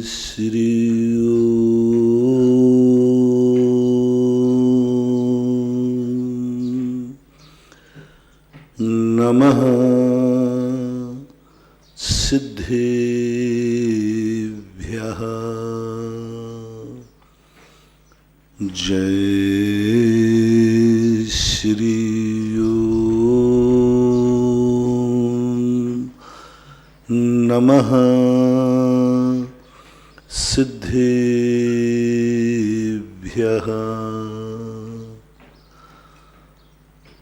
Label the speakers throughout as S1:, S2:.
S1: श्री नमः सिद्धेभ्यः। जय श्री नमः सिद्धेभ्यः।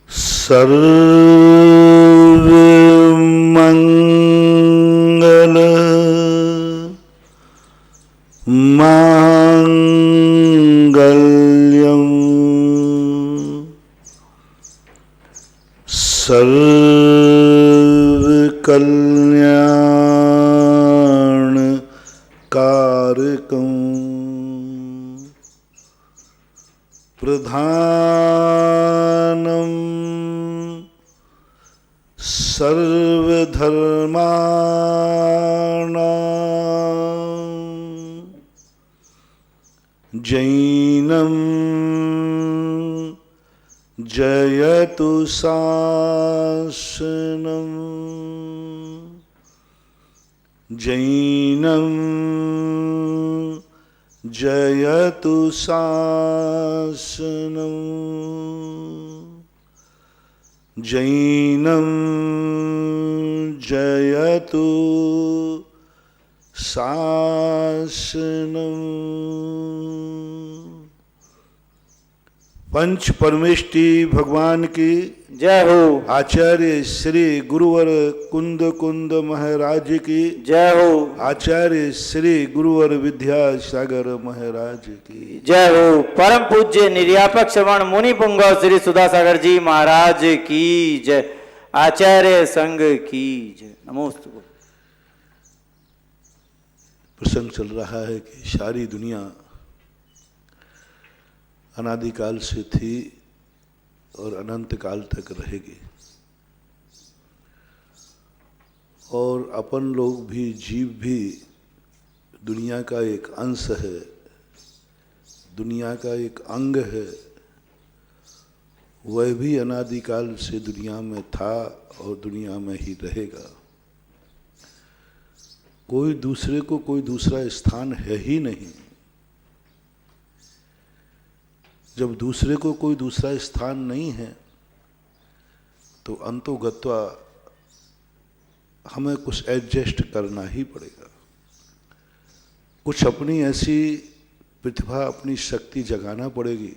S1: सर्वमंगल मांगल्यं सर्वकल्याणकारकं प्रधानं सर्वधर्माणां जैनं जयतु शासनं जैनं जयतु शासनं जैनं जयतु शासनं। पंच परमेष्टि भगवान की
S2: जय हो।
S1: आचार्य श्री गुरुवर कुंद कुंद महाराज की
S2: जय हो।
S1: आचार्य श्री गुरुवर विद्यासागर महाराज की
S2: जय हो। परम पूज्य निर्यापक श्रवण मुनि पुंगव श्री सुधासागर जी महाराज की जय। आचार्य संघ की जय। नमोस्तु।
S1: प्रसंग चल रहा है कि सारी दुनिया अनादिकाल से थी और अनंत काल तक रहेगी, और अपन लोग भी, जीव भी दुनिया का एक अंश है, दुनिया का एक अंग है। वह भी अनादिकाल से दुनिया में था और दुनिया में ही रहेगा। कोई दूसरे को कोई दूसरा स्थान है ही नहीं। जब दूसरे को कोई दूसरा स्थान नहीं है तो अंतोगत्वा हमें कुछ एडजस्ट करना ही पड़ेगा। कुछ अपनी ऐसी प्रतिभा, अपनी शक्ति जगाना पड़ेगी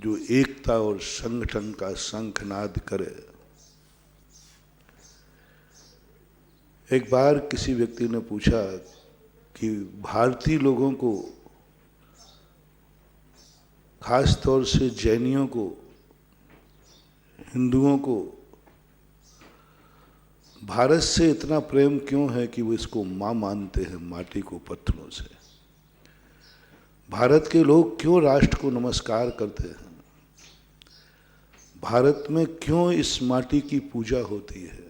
S1: जो एकता और संगठन का शंखनाद करे। एक बार किसी व्यक्ति ने पूछा कि भारतीय लोगों को, खास तौर से जैनियों को, हिंदुओं को भारत से इतना प्रेम क्यों है कि वो इसको माँ मानते हैं, माटी को पत्थरों से। भारत के लोग क्यों राष्ट्र को नमस्कार करते हैं, भारत में क्यों इस माटी की पूजा होती है।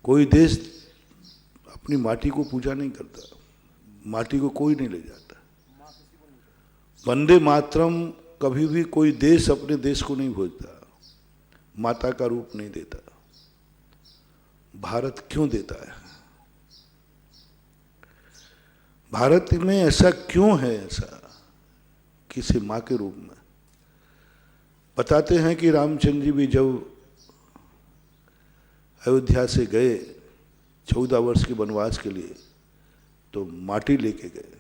S1: कोई देश अपनी माटी को पूजा नहीं करता, माटी को कोई नहीं ले जाता। वंदे मातरम कभी भी कोई देश अपने देश को नहीं भूलता, माता का रूप नहीं देता। भारत क्यों देता है? भारत में ऐसा क्यों है, ऐसा किसी माँ के रूप में? बताते हैं कि रामचंद्र जी भी जब अयोध्या से गए 14 वर्ष के वनवास के लिए, तो माटी लेके गए।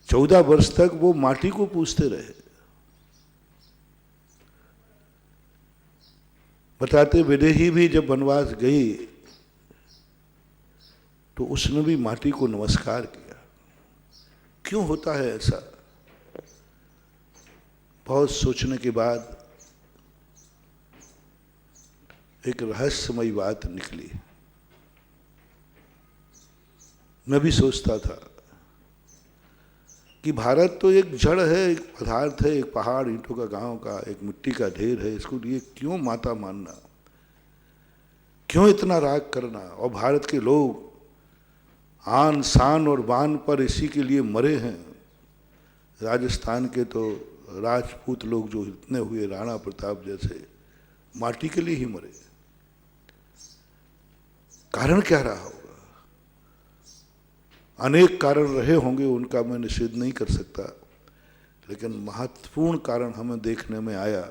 S1: 14 वर्ष तक वो माटी को पूजते रहे। बताते विदेही भी जब वनवास गई तो उसने भी माटी को नमस्कार किया। क्यों होता है ऐसा? बहुत सोचने के बाद एक रहस्यमयी बात निकली। मैं भी सोचता था कि भारत तो एक जड़ है, एक पदार्थ है, एक पहाड़, ईंटों का गांव का, एक मिट्टी का ढेर है। इसको लिए क्यों माता मानना? क्यों इतना राग करना? और भारत के लोग आन शान और बान पर इसी के लिए मरे हैं। राजस्थान के तो राजपूत लोग जो इतने हुए, राणा प्रताप जैसे, माटी के लिए ही मरे। कारण क्या रहा होगा? अनेक कारण रहे होंगे, उनका मैं निषेध नहीं कर सकता, लेकिन महत्वपूर्ण कारण हमें देखने में आया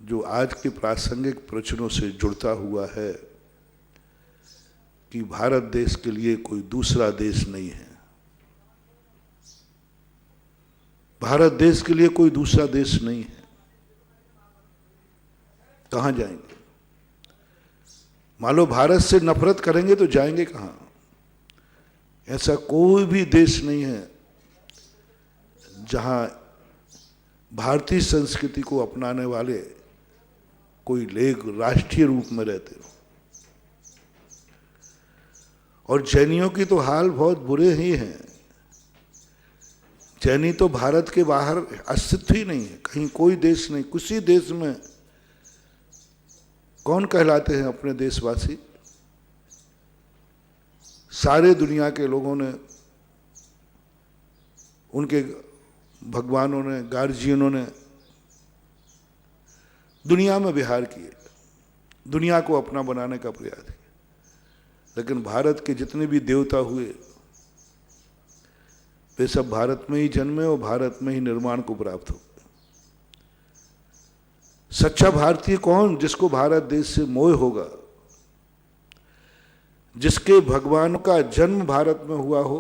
S1: जो आज के प्रासंगिक प्रश्नों से जुड़ता हुआ है कि भारत देश के लिए कोई दूसरा देश नहीं है। भारत देश के लिए कोई दूसरा देश नहीं है। कहां जाएंगे? मान लो भारत से नफरत करेंगे तो जाएंगे कहां? ऐसा कोई भी देश नहीं है जहां भारतीय संस्कृति को अपनाने वाले कोई लोग राष्ट्रीय रूप में रहते हो। और जैनियों की तो हाल बहुत बुरे ही हैं। जैनी तो भारत के बाहर अस्तित्व ही नहीं है, कहीं कोई देश नहीं। किसी देश में कौन कहलाते हैं अपने देशवासी? सारे दुनिया के लोगों ने, उनके भगवानों ने, गार्जियनों ने दुनिया में विहार किए, दुनिया को अपना बनाने का प्रयास किया, लेकिन भारत के जितने भी देवता हुए वे सब भारत में ही जन्मे और भारत में ही निर्माण को प्राप्त हो। सच्चा भारतीय कौन? जिसको भारत देश से मोह होगा, जिसके भगवानों का जन्म भारत में हुआ हो,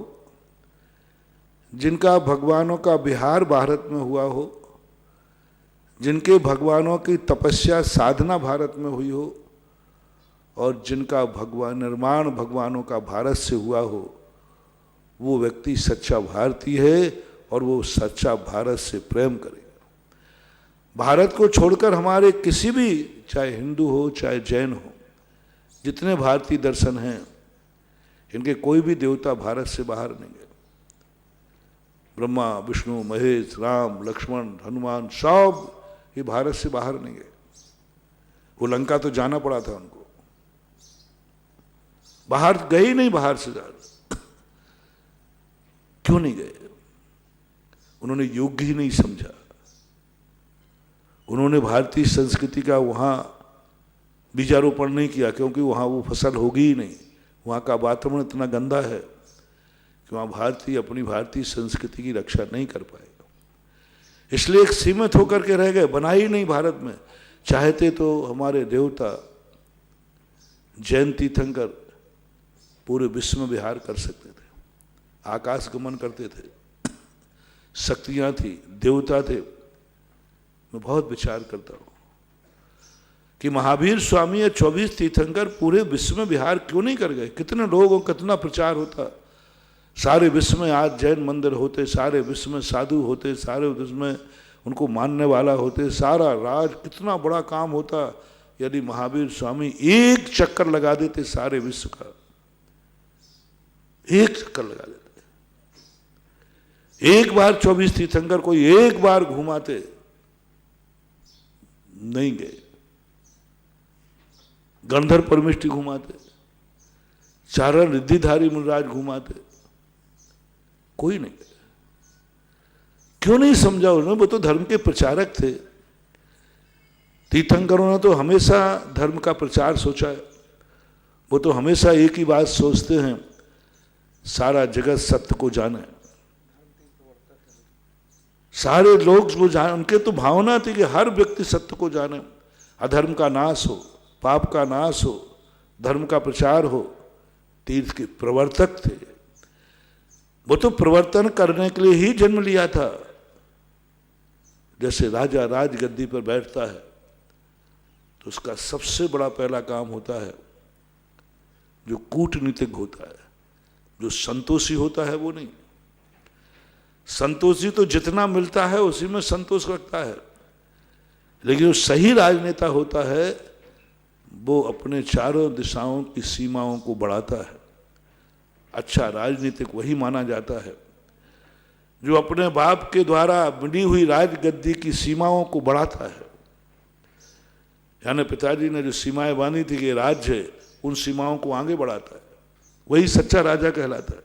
S1: जिनका भगवानों का विहार भारत में हुआ हो, जिनके भगवानों की तपस्या साधना भारत में हुई हो, और जिनका भगवान निर्माण भगवानों का भारत से हुआ हो, वो व्यक्ति सच्चा भारतीय है और वो सच्चा भारत से प्रेम करेगा। भारत को छोड़कर हमारे किसी भी, चाहे हिंदू हो चाहे जैन हो, जितने भारतीय दर्शन हैं, इनके कोई भी देवता भारत से बाहर नहीं गए। ब्रह्मा, विष्णु, महेश, राम, लक्ष्मण, हनुमान, सब ये भारत से बाहर नहीं गए। वो लंका तो जाना पड़ा था उनको, बाहर गए ही नहीं। बाहर से ज्यादा क्यों नहीं गए? उन्होंने योग्य ही नहीं समझा। उन्होंने भारतीय संस्कृति का वहां बीजारोपण नहीं किया, क्योंकि वहां वो फसल होगी ही नहीं। वहां का वातावरण इतना गंदा है कि वहां भारतीय अपनी भारतीय संस्कृति की रक्षा नहीं कर पाएगा। इसलिए एक सीमित होकर के रह गए, बना ही नहीं भारत में। चाहते तो हमारे देवता जैन तीर्थंकर पूरे विश्व में विहार कर सकते थे, आकाश गमन करते थे, शक्तियां थी, देवता थे। मैं बहुत विचार करता हूं कि महावीर स्वामी या 24 तीर्थंकर पूरे विश्व में विहार क्यों नहीं कर गए? कितने लोगों, कितना प्रचार होता, सारे विश्व में आज जैन मंदिर होते, सारे विश्व में साधु होते, सारे विश्व में उनको मानने वाला होते, सारा राज, कितना बड़ा काम होता यदि महावीर स्वामी एक चक्कर लगा देते सारे विश्व का। एक चक्कर लगा देते, एक बार 24 तीर्थंकर कोई एक बार घुमाते, नहीं गए। गंधर परमिष्टि घुमाते, चारण रिद्धिधारी मुनिराज घुमाते, कोई नहीं गए। क्यों नहीं समझा उन्होंने? वो तो धर्म के प्रचारक थे। तीर्थंकरों ने तो हमेशा धर्म का प्रचार सोचा है। वो तो हमेशा एक ही बात सोचते हैं, सारा जगत सत्य को जाने, सारे लोग वो जाने। उनके तो भावना थी कि हर व्यक्ति सत्य को जाने, अधर्म का नाश हो, पाप का नाश हो, धर्म का प्रचार हो। तीर्थ के प्रवर्तक थे। वो तो प्रवर्तन करने के लिए ही जन्म लिया था। जैसे राजा राजगद्दी पर बैठता है तो उसका सबसे बड़ा पहला काम होता है जो कूटनीतिक होता है, जो संतोषी होता है वो नहीं। संतोषी तो जितना मिलता है उसी में संतोष रखता है, लेकिन जो सही राजनेता होता है वो अपने चारों दिशाओं की सीमाओं को बढ़ाता है। अच्छा राजनीतिक वही माना जाता है जो अपने बाप के द्वारा मिली हुई राजगद्दी की सीमाओं को बढ़ाता है। यानी पिताजी ने जो सीमाएं बांधी थी कि राज्य है, उन सीमाओं को आगे बढ़ाता है, वही सच्चा राजा कहलाता है।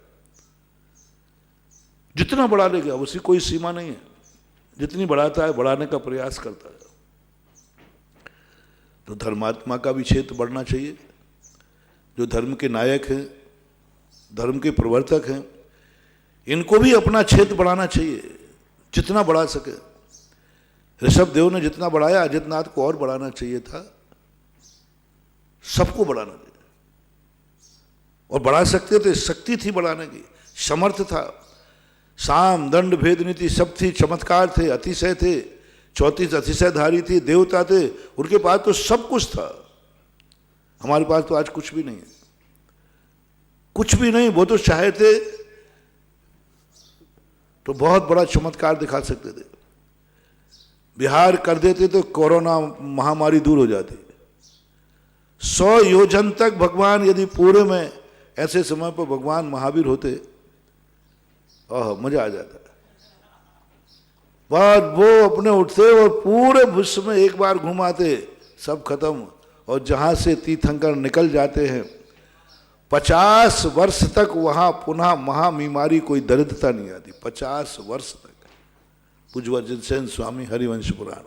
S1: जितना बढ़ा लेगा, उसी कोई सीमा नहीं है, जितनी बढ़ाता है बढ़ाने का प्रयास करता है। तो धर्मात्मा का भी क्षेत्र बढ़ना चाहिए। जो धर्म के नायक हैं, धर्म के प्रवर्तक हैं, इनको भी अपना क्षेत्र बढ़ाना चाहिए, जितना बढ़ा सके। ऋषभ देव ने जितना बढ़ाया, अजितनाथ को और बढ़ाना चाहिए था, सबको बढ़ाना चाहिए। और बढ़ा सकते थे, शक्ति थी बढ़ाने की, समर्थ था। साम दंड भेद नीति सब थी, चमत्कार थे, अतिशय थे, 34 अतिशयधारी थी, देवता थे, उनके पास तो सब कुछ था। हमारे पास तो आज कुछ भी नहीं है, कुछ भी नहीं। वो तो चाहे थे तो बहुत बड़ा चमत्कार दिखा सकते थे। बिहार कर देते तो कोरोना महामारी दूर हो जाती। 100 योजन तक भगवान यदि पूरे में ऐसे समय पर भगवान महावीर होते, ओह मजा आ जाता। बाद वो अपने उठते और पूरे विश्व में एक बार घुमाते, सब खत्म। और जहां से तीर्थंकर निकल जाते हैं, 50 वर्ष तक वहां पुनः महाबीमारी कोई दरिद्रता नहीं आती। 50 वर्ष तक। पूज्य सेन स्वामी हरिवंश पुराण,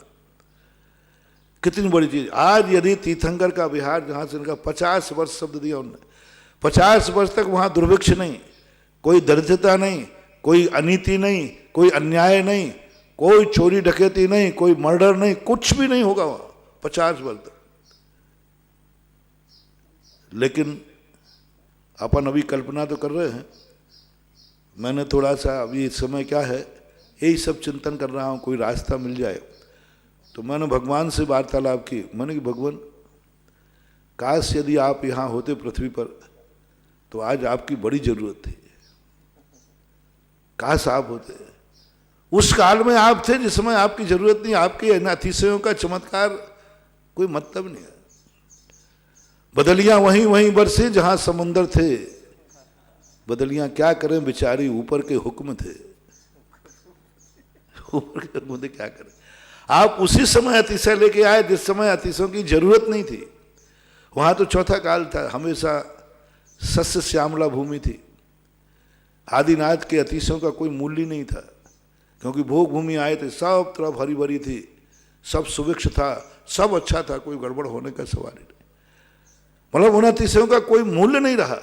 S1: कितनी बड़ी चीज। आज यदि तीर्थंकर का बिहार जहां से इनका 50 वर्ष शब्द दिया उन्होंने, 50 वर्ष तक वहां दुर्भिक्ष नहीं, कोई दरिद्रता नहीं, कोई अनीति नहीं, कोई अन्याय नहीं, कोई चोरी डकैती नहीं, कोई मर्डर नहीं, कुछ भी नहीं होगा वहां 50 वर्ष तक। लेकिन अपन अभी कल्पना तो कर रहे हैं। मैंने थोड़ा सा अभी इस समय क्या है, यही सब चिंतन कर रहा हूँ, कोई रास्ता मिल जाए। तो मैंने भगवान से वार्तालाप की। मैंने कि भगवान, काश यदि आप यहाँ होते पृथ्वी पर, तो आज आपकी बड़ी जरूरत थी। काश आप होते। उस काल में आप थे जिस समय आपकी जरूरत नहीं। आपके अतिशयों का चमत्कार कोई मतलब नहीं है। बदलियां वहीं वहीं बरसे जहां समुंदर थे। बदलियां क्या करें बेचारी, ऊपर के हुक्म थे, ऊपर के हुक्म थे, क्या करें। आप उसी समय अतिशय लेके आए जिस समय अतिशयों की जरूरत नहीं थी। वहां तो चौथा काल था, हमेशा सस्य श्यामला भूमि थी। आदिनाथ के अतिशयों का कोई मूल्य नहीं था, क्योंकि भोग भूमि आए थे, सब तरफ हरी भरी थी, सब सुभिक्ष था, सब अच्छा था, कोई गड़बड़ होने का सवाल ही नहीं। मतलब उन अतिशयों का कोई मूल्य नहीं रहा।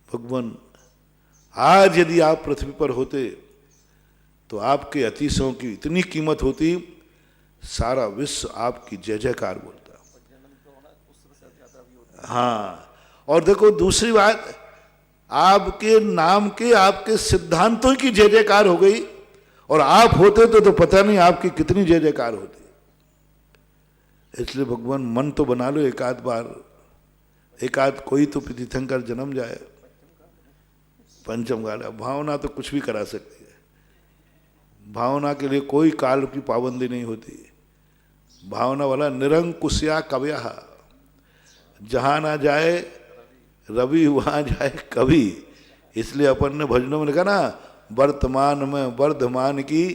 S1: भगवान, आज यदि आप पृथ्वी पर होते तो आपके अतिशयों की इतनी कीमत होती, सारा विश्व आपकी जय जयकार बोलता। हाँ, और देखो दूसरी बात, आपके नाम के, आपके सिद्धांतों की जय जयकार हो गई। और आप होते तो पता नहीं आपकी कितनी जय जयकार होती। इसलिए भगवान, मन तो बना लो एक आध बार, एक आध कोई तो तीर्थंकर जन्म जाए। पंचम काल, भावना तो कुछ भी करा सकती है। भावना के लिए कोई काल की पाबंदी नहीं होती। भावना वाला निरंकुशया कव्या, जहां ना जाए रवि वहां जाए कवि। इसलिए अपन ने भजनों में लिखा ना, वर्तमान में वर्धमान की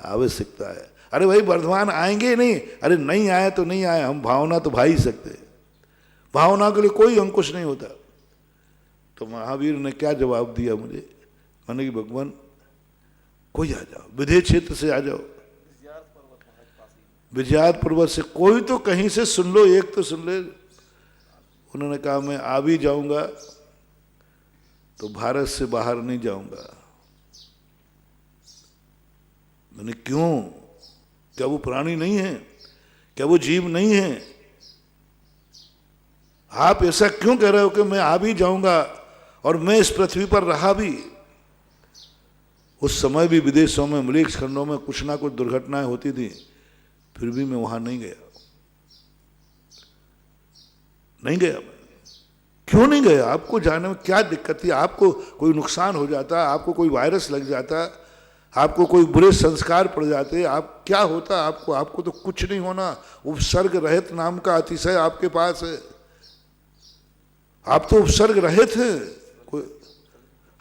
S1: आवश्यकता है। अरे भाई वर्धमान आएंगे ही नहीं, अरे नहीं आए तो नहीं आए, हम भावना तो भा ही सकते। भावना के लिए कोई अंकुश नहीं होता। तो महावीर ने क्या जवाब दिया मुझे, मैंने कि भगवान कोई आ जाओ, विधेय क्षेत्र से आ जाओ, विजयात पर्वत से, कोई तो कहीं से सुन लो, एक तो सुन ले। उन्होंने कहा मैं आ भी जाऊंगा तो भारत से बाहर नहीं जाऊंगा। मैंने क्यों, क्या वो प्राणी नहीं है, क्या वो जीव नहीं है? आप ऐसा क्यों कह रहे हो कि मैं आ भी जाऊंगा और मैं इस पृथ्वी पर रहा भी? उस समय भी विदेशों में, मलेक्ष खंडों में कुछ ना कुछ दुर्घटनाएं होती थी, फिर भी मैं वहां नहीं गया। नहीं गया मैं। क्यों नहीं गया? आपको जाने में क्या दिक्कत थी? आपको कोई नुकसान हो जाता, आपको कोई वायरस लग जाता, आपको कोई बुरे संस्कार पड़ जाते, आप क्या होता आपको? आपको तो कुछ नहीं होना। उपसर्ग रहित नाम का अतिशय आपके पास है। आप तो उपसर्ग रहित हैं।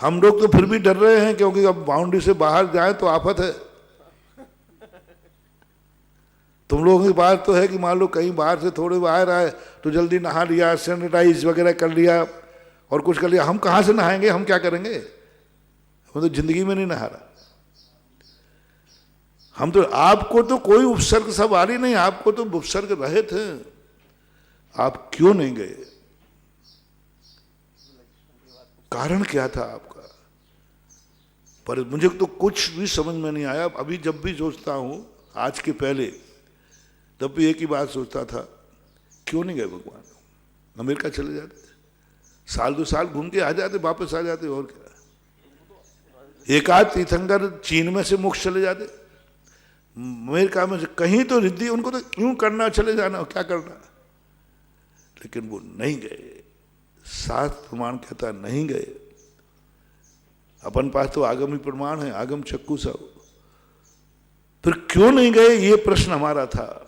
S1: हम लोग तो फिर भी डर रहे हैं, क्योंकि अब बाउंड्री से बाहर जाए तो आफत है। तुम लोगों की बात तो है कि मान लो कहीं बाहर से थोड़े बाहर आए तो जल्दी नहा लिया, सैनिटाइज वगैरह कर लिया और कुछ कर लिया। हम कहाँ से नहाएंगे, हम क्या करेंगे? हम तो जिंदगी में नहीं नहा रहा। हम तो, आपको तो कोई उपसर्ग सवाल ही नहीं, आपको तो उपसर्ग रहित है। आप क्यों नहीं गए? कारण क्या था आपका? पर मुझे तो कुछ भी समझ में नहीं आया। अभी जब भी सोचता हूं, आज के पहले तब भी एक ही बात सोचता था, क्यों नहीं गए भगवान? अमेरिका चले जाते, साल 2 साल घूम के आ जाते, वापस आ जाते, और क्या। एक आध तीर्थंकर चीन में से मोक्ष चले जाते, अमेरिका में से कहीं तो रिद्धि, उनको तो क्यों करना, चले जाना, क्या करना। लेकिन वो नहीं गए। शास्त्र प्रमाण कहता नहीं गए। अपन पास तो आगमी प्रमाण है, आगम चक्कू सब। फिर क्यों नहीं गए, ये प्रश्न हमारा था।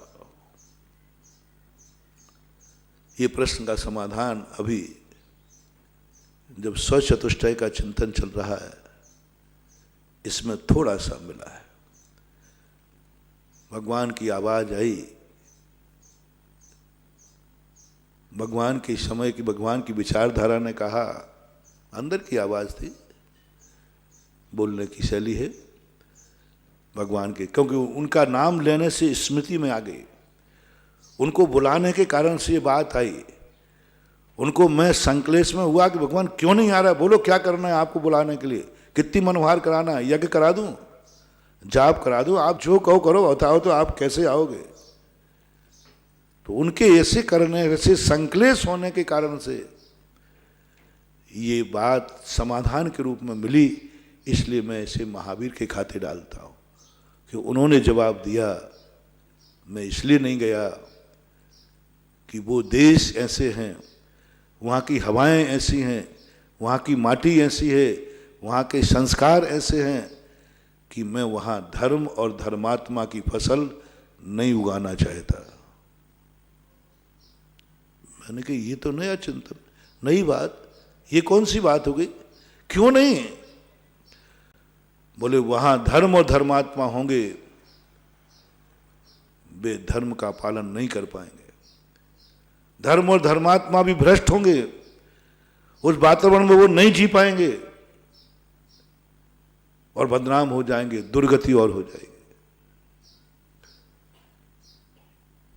S1: ये प्रश्न का समाधान अभी जब स्वचतुष्टय का चिंतन चल रहा है, इसमें थोड़ा सा मिला है। भगवान की आवाज आई, भगवान के समय की, भगवान की विचारधारा ने कहा, अंदर की आवाज थी, बोलने की शैली है भगवान के, क्योंकि उनका नाम लेने से स्मृति में आ गई। उनको बुलाने के कारण से ये बात आई। उनको मैं संकलेश में हुआ कि भगवान क्यों नहीं आ रहा, बोलो क्या करना है आपको बुलाने के लिए, कितनी मनोहार कराना है, यज्ञ करा दूं, जाप करा दूं, आप जो कहो करो, बताओ तो आप कैसे आओगे। तो उनके ऐसे करने, ऐसे संकलेश होने के कारण से ये बात समाधान के रूप में मिली। इसलिए मैं इसे महावीर के खाते डालता हूं कि उन्होंने जवाब दिया। मैं इसलिए नहीं गया कि वो देश ऐसे हैं, वहाँ की हवाएं ऐसी हैं, वहाँ की माटी ऐसी है, वहाँ के संस्कार ऐसे हैं कि मैं वहाँ धर्म और धर्मात्मा की फसल नहीं उगाना चाहता। मैंने कहा ये तो नया चिंतन, नई बात, ये कौन सी बात हो गई, क्यों नहीं? बोले वहाँ धर्म और धर्मात्मा होंगे, वे धर्म का पालन नहीं कर पाएंगे। धर्म और धर्मात्मा भी भ्रष्ट होंगे, उस वातावरण में वो नहीं जी पाएंगे और बदनाम हो जाएंगे, दुर्गति और हो जाएगी।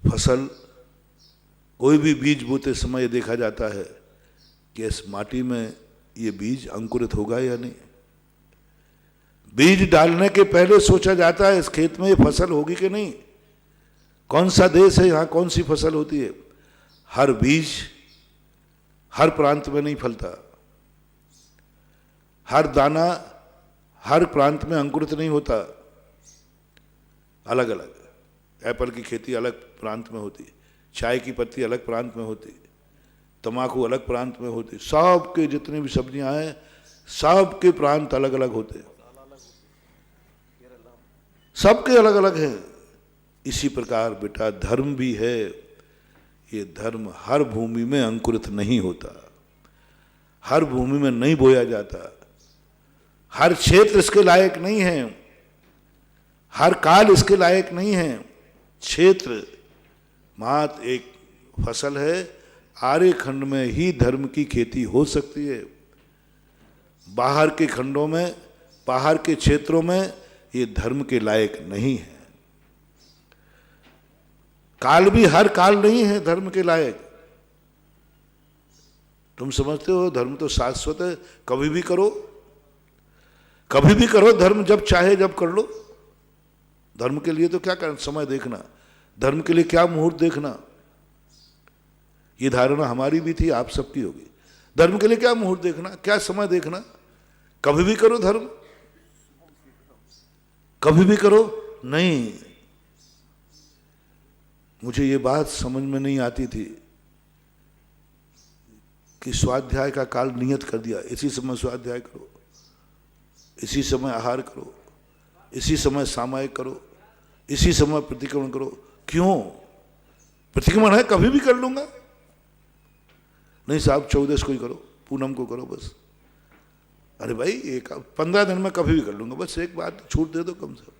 S1: फसल, कोई भी बीज बोते समय देखा जाता है कि इस माटी में ये बीज अंकुरित होगा या नहीं। बीज डालने के पहले सोचा जाता है इस खेत में ये फसल होगी कि नहीं, कौन सा देश है, यहां कौन सी फसल होती है। हर बीज हर प्रांत में नहीं फलता, हर दाना हर प्रांत में अंकुरित नहीं होता, अलग अलग। एप्पल की खेती अलग प्रांत में होती, चाय की पत्ती अलग प्रांत में होती, तम्बाकू अलग प्रांत में होती, सब के जितने भी सब्जियां हैं सब के प्रांत अलग अलग होते, सबके अलग अलग हैं। इसी प्रकार बेटा धर्म भी है। ये धर्म हर भूमि में अंकुरित नहीं होता, हर भूमि में नहीं बोया जाता, हर क्षेत्र इसके लायक नहीं है, हर काल इसके लायक नहीं है। क्षेत्र मात्र एक फसल है, आर्य खंड में ही धर्म की खेती हो सकती है। बाहर के खंडों में, बाहर के क्षेत्रों में ये धर्म के लायक नहीं है। काल भी हर काल नहीं है धर्म के लायक। तुम समझते हो धर्म तो शाश्वत है, कभी भी करो, कभी भी करो धर्म, जब चाहे जब कर लो। धर्म के लिए तो क्या करना, समय देखना, धर्म के लिए क्या मुहूर्त देखना, ये धारणा हमारी भी थी, आप सबकी होगी। धर्म के लिए क्या मुहूर्त देखना, क्या समय देखना, कभी भी करो धर्म, कभी भी करो नहीं। मुझे ये बात समझ में नहीं आती थी कि स्वाध्याय का काल नियत कर दिया, इसी समय स्वाध्याय करो, इसी समय आहार करो, इसी समय सामायिक करो, इसी समय प्रतिक्रमण करो। क्यों? प्रतिक्रमण है कभी भी कर लूंगा, नहीं साहब 14 को ही करो, पूनम को करो बस। अरे भाई 15 दिन में कभी भी कर लूंगा, बस एक बात छूट दे दो कम से कम,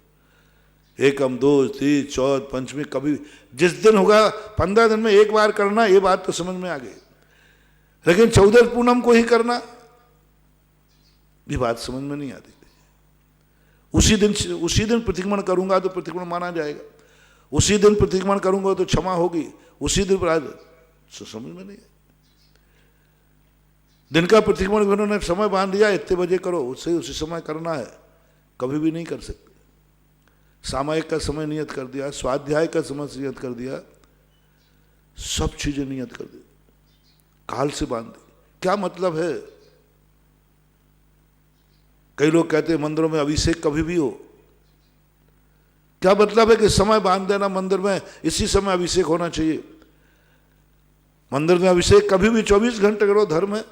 S1: एकम, दो, तीज, चौथ, पंचमी, कभी जिस दिन होगा 15 दिन में एक बार करना, ये बात तो समझ में आ गई। लेकिन 14 पूनम को ही करना, ये बात समझ में नहीं आती। उसी दिन प्रतिक्रमण करूंगा तो प्रतिक्रमण माना जाएगा, उसी दिन प्रतिक्रमण करूंगा तो क्षमा होगी, उसी दिन समझ में नहीं है। दिन का प्रतिक्रमण उन्होंने समय बांध दिया, इतने बजे करो, उससे उसी समय करना है, कभी भी नहीं कर सकते। सामायिक का समय नियत कर दिया, स्वाध्याय का समय नियत कर दिया, सब चीजें नियत कर दी, काल से बांध दी। क्या मतलब है? कई लोग कहते हैं मंदिरों में अभिषेक कभी भी हो, क्या मतलब है कि समय बांध देना मंदिर में, इसी समय अभिषेक होना चाहिए? मंदिर में अभिषेक कभी भी 24 घंटे करो, धर्म है।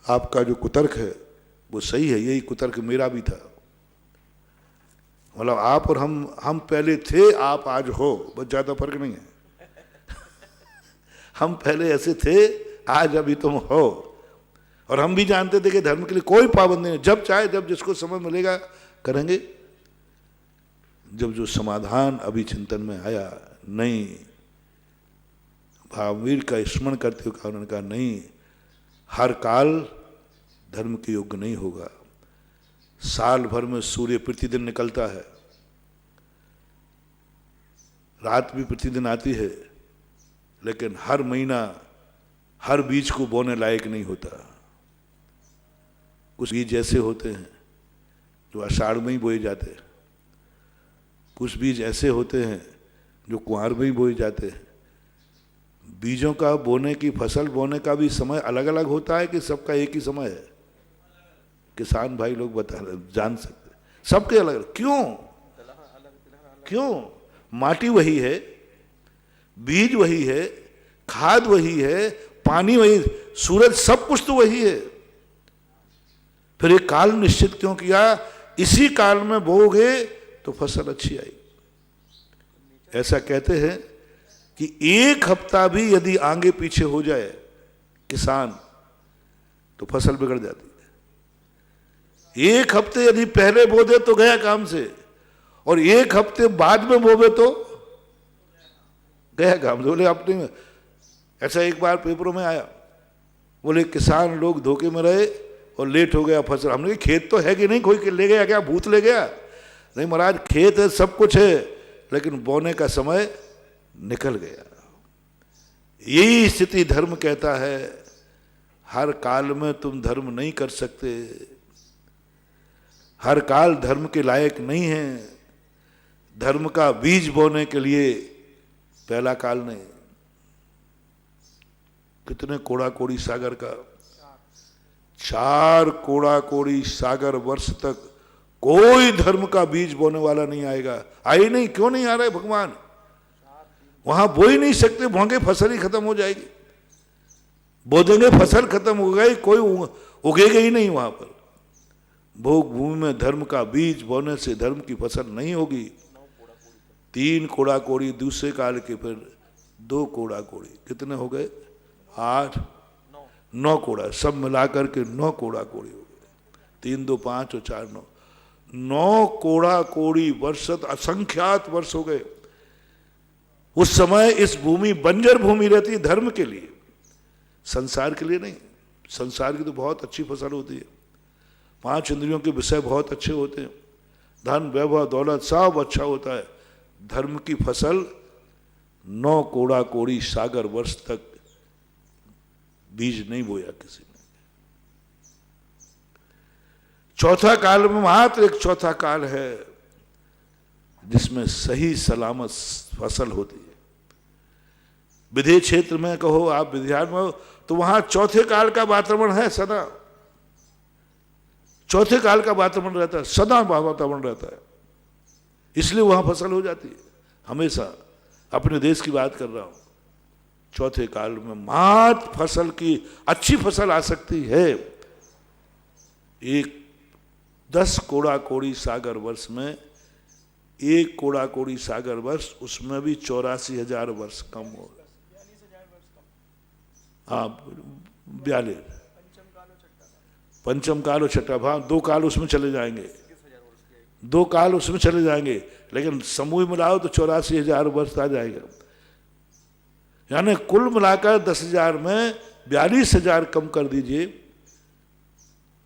S1: आपका जो कुतर्क है वो सही है, यही कुतर्क मेरा भी था। मतलब आप और हम पहले थे, आप आज हो, बस ज्यादा फर्क नहीं है। हम पहले ऐसे थे, आज अभी तुम हो। और हम भी जानते थे कि धर्म के लिए कोई पाबंदी नहीं, जब चाहे जब जिसको समय मिलेगा करेंगे। जब जो समाधान अभी चिंतन में आया, नहीं, महावीर का स्मरण करते हुए कहा, उन्होंने कहा नहीं, हर काल धर्म के योग्य नहीं होगा। साल भर में सूर्य प्रतिदिन निकलता है, रात भी प्रतिदिन आती है, लेकिन हर महीना हर बीज को बोने लायक नहीं होता। कुछ बीज ऐसे होते हैं जो आषाढ़ में ही बोए जाते हैं, कुछ बीज ऐसे होते हैं जो कुंवार में ही बोए जाते हैं। बीजों का बोने की, फसल बोने का भी समय अलग अलग होता है कि सबका एक ही समय है? किसान भाई लोग जान सकते, सबके अलग अलग। क्यों? माटी वही है, बीज वही है, खाद वही है, पानी वही, सूरज, सब कुछ तो वही है। फिर एक काल निश्चित क्यों किया? इसी काल में बोओगे तो फसल अच्छी आएगी। ऐसा कहते हैं कि एक हफ्ता भी यदि आगे पीछे हो जाए किसान तो फसल बिगड़ जाती है। एक हफ्ते यदि पहले बो दे तो गया काम से, और एक हफ्ते बाद में बोवे तो गया काम से। बोले अपने ऐसा एक बार पेपरों में आया, बोले किसान लोग धोखे में रहे और लेट हो गया फसल। हमने कहा खेत तो है कि नहीं, कोई ले गया क्या, भूत ले गया? नहीं महाराज, खेत है, सब कुछ है, लेकिन बोने का समय निकल गया। यही स्थिति धर्म कहता है, हर काल में तुम धर्म नहीं कर सकते, हर काल धर्म के लायक नहीं है। धर्म का बीज बोने के लिए पहला काल नहीं। कितने कोड़ा कोड़ी सागर का, 4 कोड़ा कोड़ी सागर वर्ष तक कोई धर्म का बीज बोने वाला नहीं आएगा। आई नहीं, क्यों नहीं आ रहा है भगवान? वहां बो ही नहीं सकते, बोंगे फसल ही खत्म हो जाएगी। बो देंगे फसल खत्म हो गई, कोई उगेगा ही नहीं वहां पर। भोग भूमि में धर्म का बीज बोने से धर्म की फसल नहीं होगी। 3 कोड़ा कोड़ी दूसरे काल के, फिर 2 कोड़ा कोड़ी, कितने हो गए? 8, 9 कोड़ा, सब मिलाकर के 9 कोड़ा कोड़ी हो गए। 3, 2, 5 और 4, 9, 9 कोड़ा कोड़ी वर्ष, असंख्यात वर्ष हो गए। उस समय इस भूमि बंजर भूमि रहती है धर्म के लिए, संसार के लिए नहीं। संसार की तो बहुत अच्छी फसल होती है, 5 इंद्रियों के विषय बहुत अच्छे होते हैं, धन वैभव दौलत सब अच्छा होता है। धर्म की फसल 9 कोड़ा कोड़ी सागर वर्ष तक बीज नहीं बोया किसी ने। चौथा काल में मात्र एक चौथा काल है जिसमें सही सलामत फसल होती है। विधेय क्षेत्र में कहो, आप विद्यान में हो, तो वहां चौथे काल का वातावरण है सदा। चौथे काल का वातावरण रहता है, सदा वातावरण रहता है, इसलिए वहां फसल हो जाती है हमेशा। अपने देश की बात कर रहा हूं, चौथे काल में मात्र फसल की अच्छी फसल आ सकती है। एक 10 कोड़ा कोड़ी सागर वर्ष में 1 कोड़ा कोड़ी सागर वर्ष, उसमें भी 84,000 वर्ष कम हो। हाँ, 42 पंचम काल और छठा भाग, 2 काल उसमें चले जाएंगे। 2 काल उसमें चले जाएंगे, लेकिन समूह मिलाओ तो 84,000 वर्ष आ जाएगा। यानी कुल मिलाकर 10,000 में 42,000 कम कर दीजिए,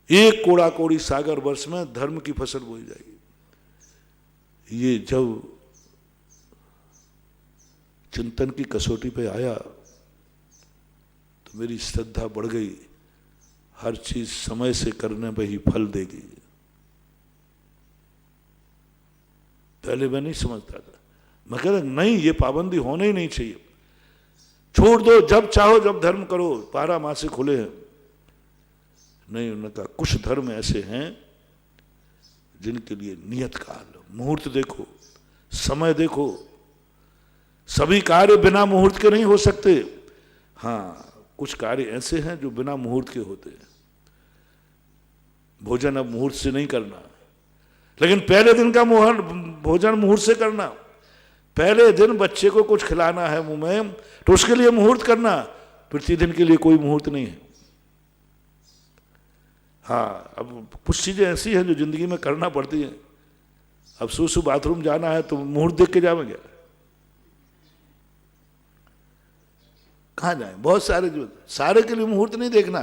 S1: 1 कोड़ा कोड़ी सागर वर्ष में धर्म की फसल बोई जाएगी। ये जब चिंतन की कसौटी पे आया तो मेरी श्रद्धा बढ़ गई, हर चीज समय से करने पे ही फल देगी। पहले मैं नहीं समझता था, मैं कहता नहीं, ये पाबंदी होना ही नहीं चाहिए, छोड़ दो, जब चाहो जब धर्म करो, 12 मास खुले हैं। नहीं, उन्होंने कहा कुछ धर्म ऐसे हैं जिनके लिए नियत काल, मुहूर्त देखो, समय देखो। सभी कार्य बिना मुहूर्त के नहीं हो सकते। हाँ, कुछ कार्य ऐसे हैं जो बिना मुहूर्त के होते हैं। भोजन अब मुहूर्त से नहीं करना, लेकिन पहले दिन का भोजन मुहूर्त से करना। पहले दिन बच्चे को कुछ खिलाना है मुंह में तो उसके लिए मुहूर्त करना, प्रतिदिन के लिए कोई मुहूर्त नहीं है। हाँ, अब कुछ चीजें ऐसी हैं जो जिंदगी में करना पड़ती हैं। अब सुसु बाथरूम जाना है तो मुहूर्त देख के जाएंगे, कहाँ जाए? बहुत सारे के लिए मुहूर्त नहीं देखना।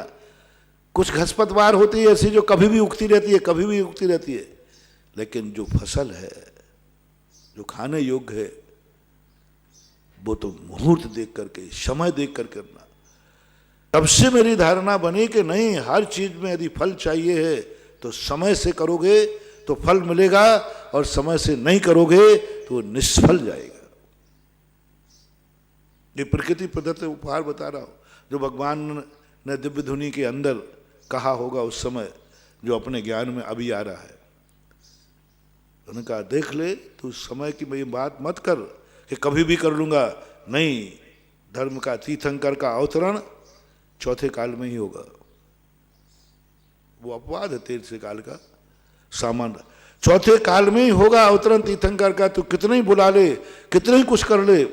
S1: कुछ घसपतवार होती है ऐसी जो कभी भी उगती रहती है, कभी भी उगती रहती है, लेकिन जो फसल है, जो खाने योग्य है, वो तो मुहूर्त देख करके, समय देख कर करना। तब से मेरी धारणा बनी कि नहीं, हर चीज में यदि फल चाहिए है तो समय से करोगे तो फल मिलेगा, और समय से नहीं करोगे तो निष्फल जाएगा। ये प्रकृति प्रदत्त उपहार बता रहा हूं, जो भगवान ने दिव्य धुनी के अंदर कहा होगा उस समय, जो अपने ज्ञान में अभी आ रहा है। उन्होंने कहा देख ले, तू समय की मेरी बात मत कर कि कभी भी कर लूंगा। नहीं, धर्म का तीर्थंकर का अवतरण 4थे काल में ही होगा। वो अपवाद है 13 काल का, सामान्य 4थे काल में ही होगा अवतरण तीर्थंकर का। तू कितने ही बुला ले, कितने ही कुछ कर ले,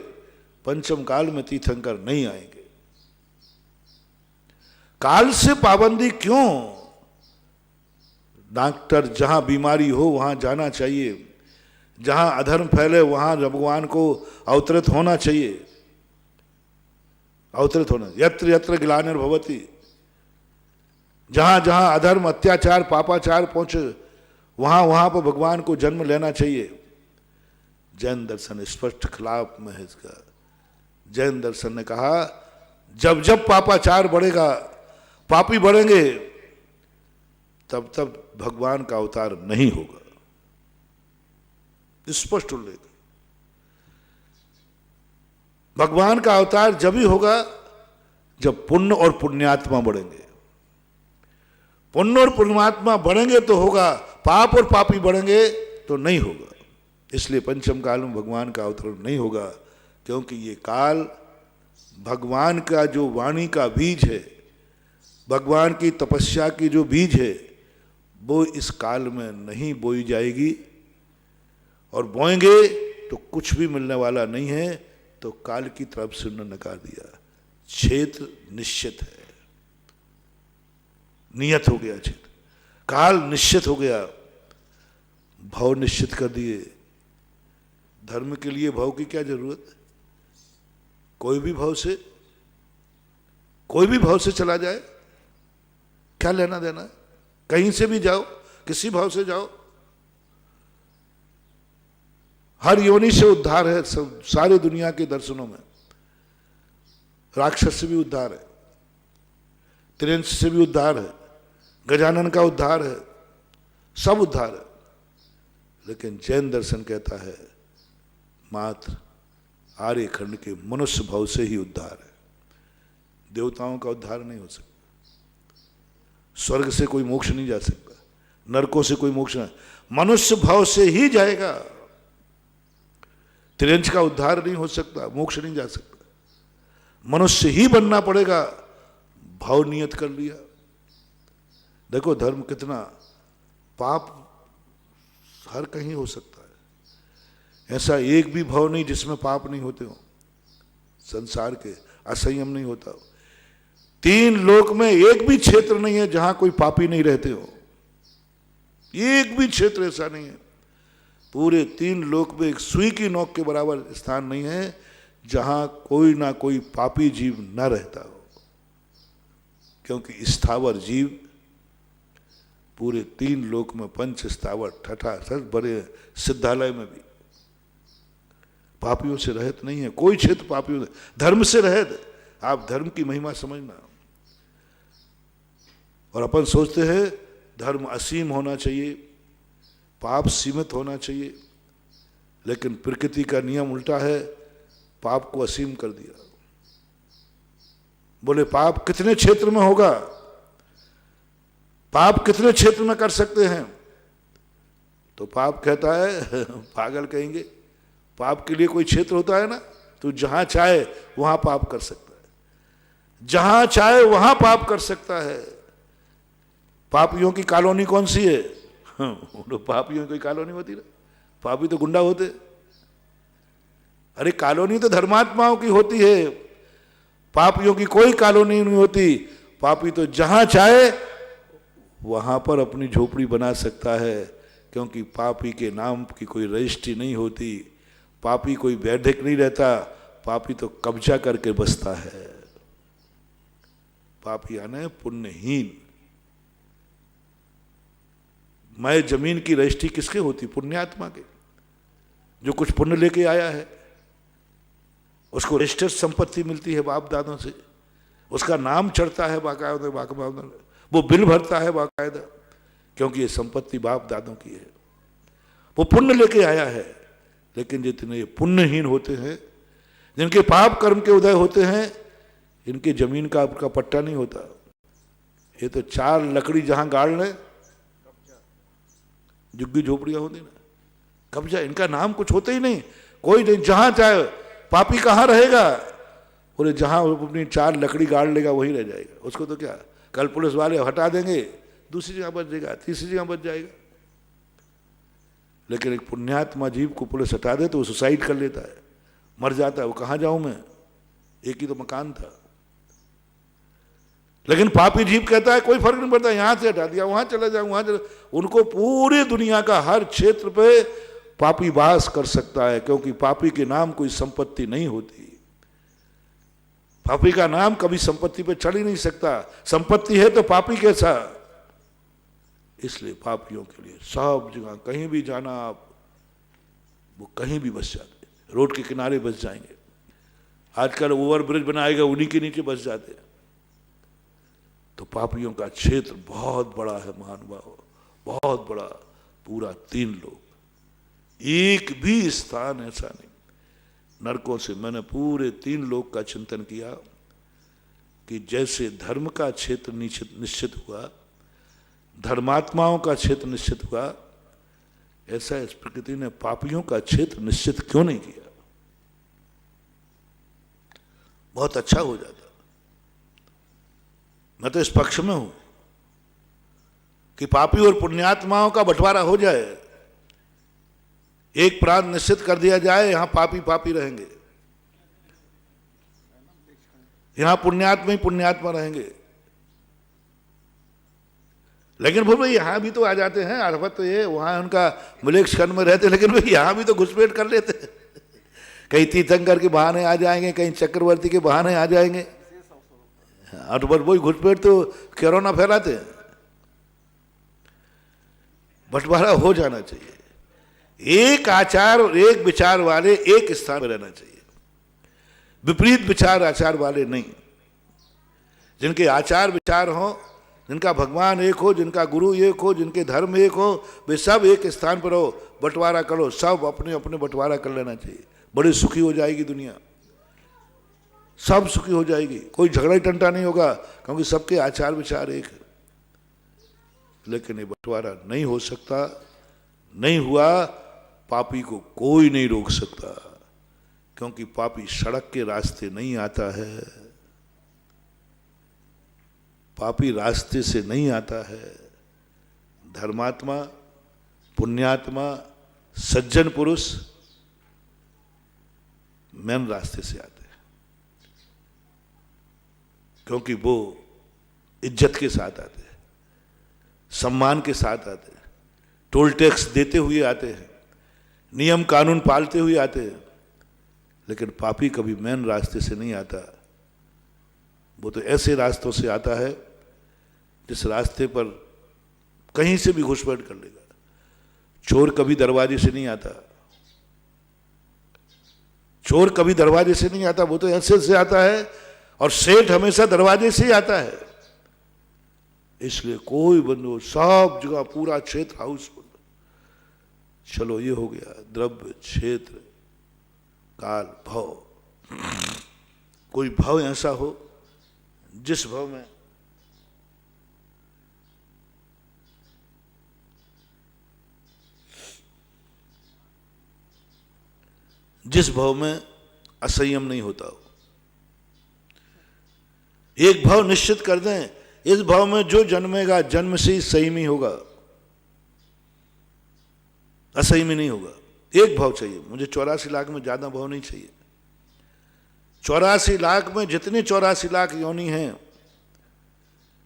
S1: 5म काल में तीर्थंकर नहीं आएंगे। काल से पाबंदी क्यों? डॉक्टर जहां बीमारी हो वहां जाना चाहिए, जहां अधर्म फैले वहां भगवान को अवतरित होना चाहिए, अवतरित होना। यत्र यत्र ग्लानिर्भवति, जहां जहां अधर्म, अत्याचार, पापाचार पहुंचे वहां वहां पर भगवान को जन्म लेना चाहिए। जैन दर्शन स्पष्ट खिलाफ में है इसका। जैन दर्शन ने कहा जब जब पापाचार बढ़ेगा, पापी बढ़ेंगे, तब तब भगवान का अवतार नहीं होगा। स्पष्ट उल्लेख। भगवान का अवतार जब ही होगा जब पुण्य और पुण्यात्मा बढ़ेंगे। पुण्य और पुण्यात्मा बढ़ेंगे तो होगा, पाप और पापी बढ़ेंगे तो नहीं होगा। इसलिए 5म काल में भगवान का अवतरण नहीं होगा, क्योंकि ये काल भगवान का जो वाणी का बीज है, भगवान की तपस्या की जो बीज है, वो इस काल में नहीं बोई जाएगी। और बोएंगे तो कुछ भी मिलने वाला नहीं है। तो काल की तरफ से उन्होंने नकार दिया। क्षेत्र निश्चित है, नियत हो गया क्षेत्र, काल निश्चित हो गया, भाव निश्चित कर दिए। धर्म के लिए भाव की क्या जरूरत है? कोई भी भाव से चला जाए, क्या लेना देना? कहीं से भी जाओ, किसी भाव से जाओ, हर योनि से उद्धार है। सब सारी दुनिया के दर्शनों में राक्षस से भी उद्धार है, त्रिंश से भी उद्धार है, गजानन का उद्धार है, सब उद्धार है। लेकिन जैन दर्शन कहता है मात्र आर्यखंड के मनुष्य भाव से ही उद्धार है। देवताओं का उद्धार नहीं हो सकता, स्वर्ग से कोई मोक्ष नहीं जा सकता, नरकों से कोई मोक्ष नहीं, मनुष्य भाव से ही जाएगा। त्रिंश का उद्धार नहीं हो सकता, मोक्ष नहीं जा सकता, मनुष्य ही बनना पड़ेगा। भाव नियत कर लिया। देखो धर्म कितना, पाप हर कहीं हो सकता है, ऐसा एक भी भाव नहीं जिसमें पाप नहीं होते हो। संसार के असंयम नहीं होता। 3 लोक में एक भी क्षेत्र नहीं है जहां कोई पापी नहीं रहते हो। एक भी क्षेत्र ऐसा नहीं है। पूरे 3 लोक में एक सुई की नोक के बराबर स्थान नहीं है जहां कोई ना कोई पापी जीव न रहता हो, क्योंकि स्थावर जीव पूरे 3 लोक में पंच स्थावर ठठा सच बड़े सिद्धालय में भी पापियों से रहित नहीं है। कोई क्षेत्र पापियों से, धर्म से रहित। आप धर्म की महिमा समझना। और अपन सोचते हैं धर्म असीम होना चाहिए, पाप सीमित होना चाहिए, लेकिन प्रकृति का नियम उल्टा है, पाप को असीम कर दिया। बोले पाप कितने क्षेत्र में होगा, पाप कितने क्षेत्र में कर सकते हैं? तो पाप कहता है पागल कहेंगे, पाप के लिए कोई क्षेत्र होता है ना? तो जहां चाहे वहां पाप कर सकता है, जहां चाहे वहां पाप कर सकता है। पापियों की कॉलोनी कौन सी है? पापियों की कॉलोनी होती ना, पापी तो गुंडा होते। अरे कॉलोनी तो धर्मात्माओं की होती है, पापियों की कोई कॉलोनी नहीं होती। पापी तो जहां चाहे वहां पर अपनी झोपड़ी बना सकता है, क्योंकि पापी के नाम की कोई रजिस्ट्री नहीं होती, पापी कोई वैधिक नहीं रहता, पापी तो कब्जा करके बसता है। पापी यानी पुण्यहीन। मैं जमीन की रजिस्ट्री किसके होती? पुण्यात्मा के, जो कुछ पुण्य लेके आया है, उसको रजिस्टर्ड संपत्ति मिलती है बाप दादों से, उसका नाम चढ़ता है बाकायदा, वो बिल भरता है बाकायदा, क्योंकि ये संपत्ति बाप दादों की है, वो पुण्य लेके आया है। लेकिन जितने पुण्यहीन होते हैं, जिनके पाप कर्म के उदय होते हैं, इनके जमीन का आपका पट्टा नहीं होता। ये तो 4 लकड़ी जहां गाड़ लें, झुग्गी झोपड़ियां होती ना, कब्जा, इनका नाम कुछ होता ही नहीं, कोई नहीं। जहां चाहे पापी कहां रहेगा? बोले जहां अपनी 4 लकड़ी गाड़ लेगा वहीं रह जाएगा। उसको तो क्या, कल पुलिस वाले हटा देंगे, दूसरी जगह बच जाएगा, तीसरी जगह बच जाएगा। लेकिन एक पुण्यात्मा जीव को पुलिस हटा दे तो वो सुसाइड कर लेता है, मर जाता है। वो कहां जाऊं मैं, एक ही तो मकान था। लेकिन पापी जीव कहता है कोई फर्क नहीं पड़ता, यहां से हटा दिया, वहां चला जाऊं, वहां चला। उनको पूरी दुनिया का हर क्षेत्र पे पापी वास कर सकता है, क्योंकि पापी के नाम कोई संपत्ति नहीं होती। पापी का नाम कभी संपत्ति पे चढ़ ही नहीं सकता। संपत्ति है तो पापी कैसा? इसलिए पापियों के लिए सब जगह कहीं भी जाना आप, वो कहीं भी बस जाते, रोड के किनारे बस जाएंगे। आजकल ओवर ब्रिज बनाएगा, उन्हीं के नीचे बस जाते हैं। तो पापियों का क्षेत्र बहुत बड़ा है महानुभाव, बहुत बड़ा, पूरा 3 लोक, एक भी स्थान ऐसा नहीं। नरकों से मैंने पूरे 3 लोक का चिंतन किया कि जैसे धर्म का क्षेत्र निश्चित हुआ, धर्मात्माओं का क्षेत्र निश्चित हुआ, ऐसा इस प्रकृति ने पापियों का क्षेत्र निश्चित क्यों नहीं किया? बहुत अच्छा हो जाता। मैं तो इस पक्ष में हूं कि पापी और पुण्यात्माओं का बंटवारा हो जाए, एक प्रांत निश्चित कर दिया जाए, यहां पापी पापी रहेंगे, यहां पुण्यात्मा ही पुण्यात्मा रहेंगे। लेकिन फिर भाई यहां भी तो आ जाते हैं, अर्वत तो ये वहां उनका मुलेक्षण में रहते, लेकिन भाई यहां भी तो घुसपैठ कर लेते हैं। कहीं तीर्थंकर के बहाने आ जाएंगे, कहीं चक्रवर्ती के बहाने आ जाएंगे, और वही घुसपैठ तो कोरोना फैलाते हैं। बंटवारा हो जाना चाहिए, एक आचार और एक विचार वाले एक स्थान में रहना चाहिए, विपरीत विचार आचार वाले नहीं। जिनके आचार विचार हो, जिनका भगवान एक हो, जिनका गुरु एक हो, जिनके धर्म एक हो, वे सब एक स्थान पर रहो, बंटवारा करो, सब अपने अपने बंटवारा कर लेना चाहिए। बड़ी सुखी हो जाएगी दुनिया, सब सुखी हो जाएगी, कोई झगड़ा ही टंटा नहीं होगा, क्योंकि सबके आचार विचार एक है। लेकिन ये बंटवारा नहीं हो सकता, नहीं हुआ, पापी को कोई नहीं रोक सकता, क्योंकि पापी सड़क के रास्ते नहीं आता है, पापी रास्ते से नहीं आता है। धर्मात्मा, पुण्यात्मा, सज्जन पुरुष मेन रास्ते से आते हैं, क्योंकि वो इज्जत के साथ आते हैं, सम्मान के साथ आते हैं, टोल टैक्स देते हुए आते हैं, नियम कानून पालते हुए आते हैं, लेकिन पापी कभी मेन रास्ते से नहीं आता। वो तो ऐसे रास्तों से आता है जिस रास्ते पर कहीं से भी घुसपैठ कर लेगा। चोर कभी दरवाजे से नहीं आता, चोर कभी दरवाजे से नहीं आता, वो तो ऐसे से आता है। और सेठ हमेशा दरवाजे से ही आता है। इसलिए कोई बंदो सब जगह पूरा क्षेत्र हाउसफुल। चलो ये हो गया द्रव्य, क्षेत्र, काल, भव। कोई भव ऐसा हो जिस भव में असंयम नहीं होता हो। एक भाव निश्चित कर दें, इस भाव में जो जन्मेगा जन्म से ही संयमी होगा, असंयमी नहीं होगा। एक भाव चाहिए मुझे। 84 लाख में ज्यादा भाव नहीं चाहिए। 84 लाख में जितने 84 लाख योनि हैं,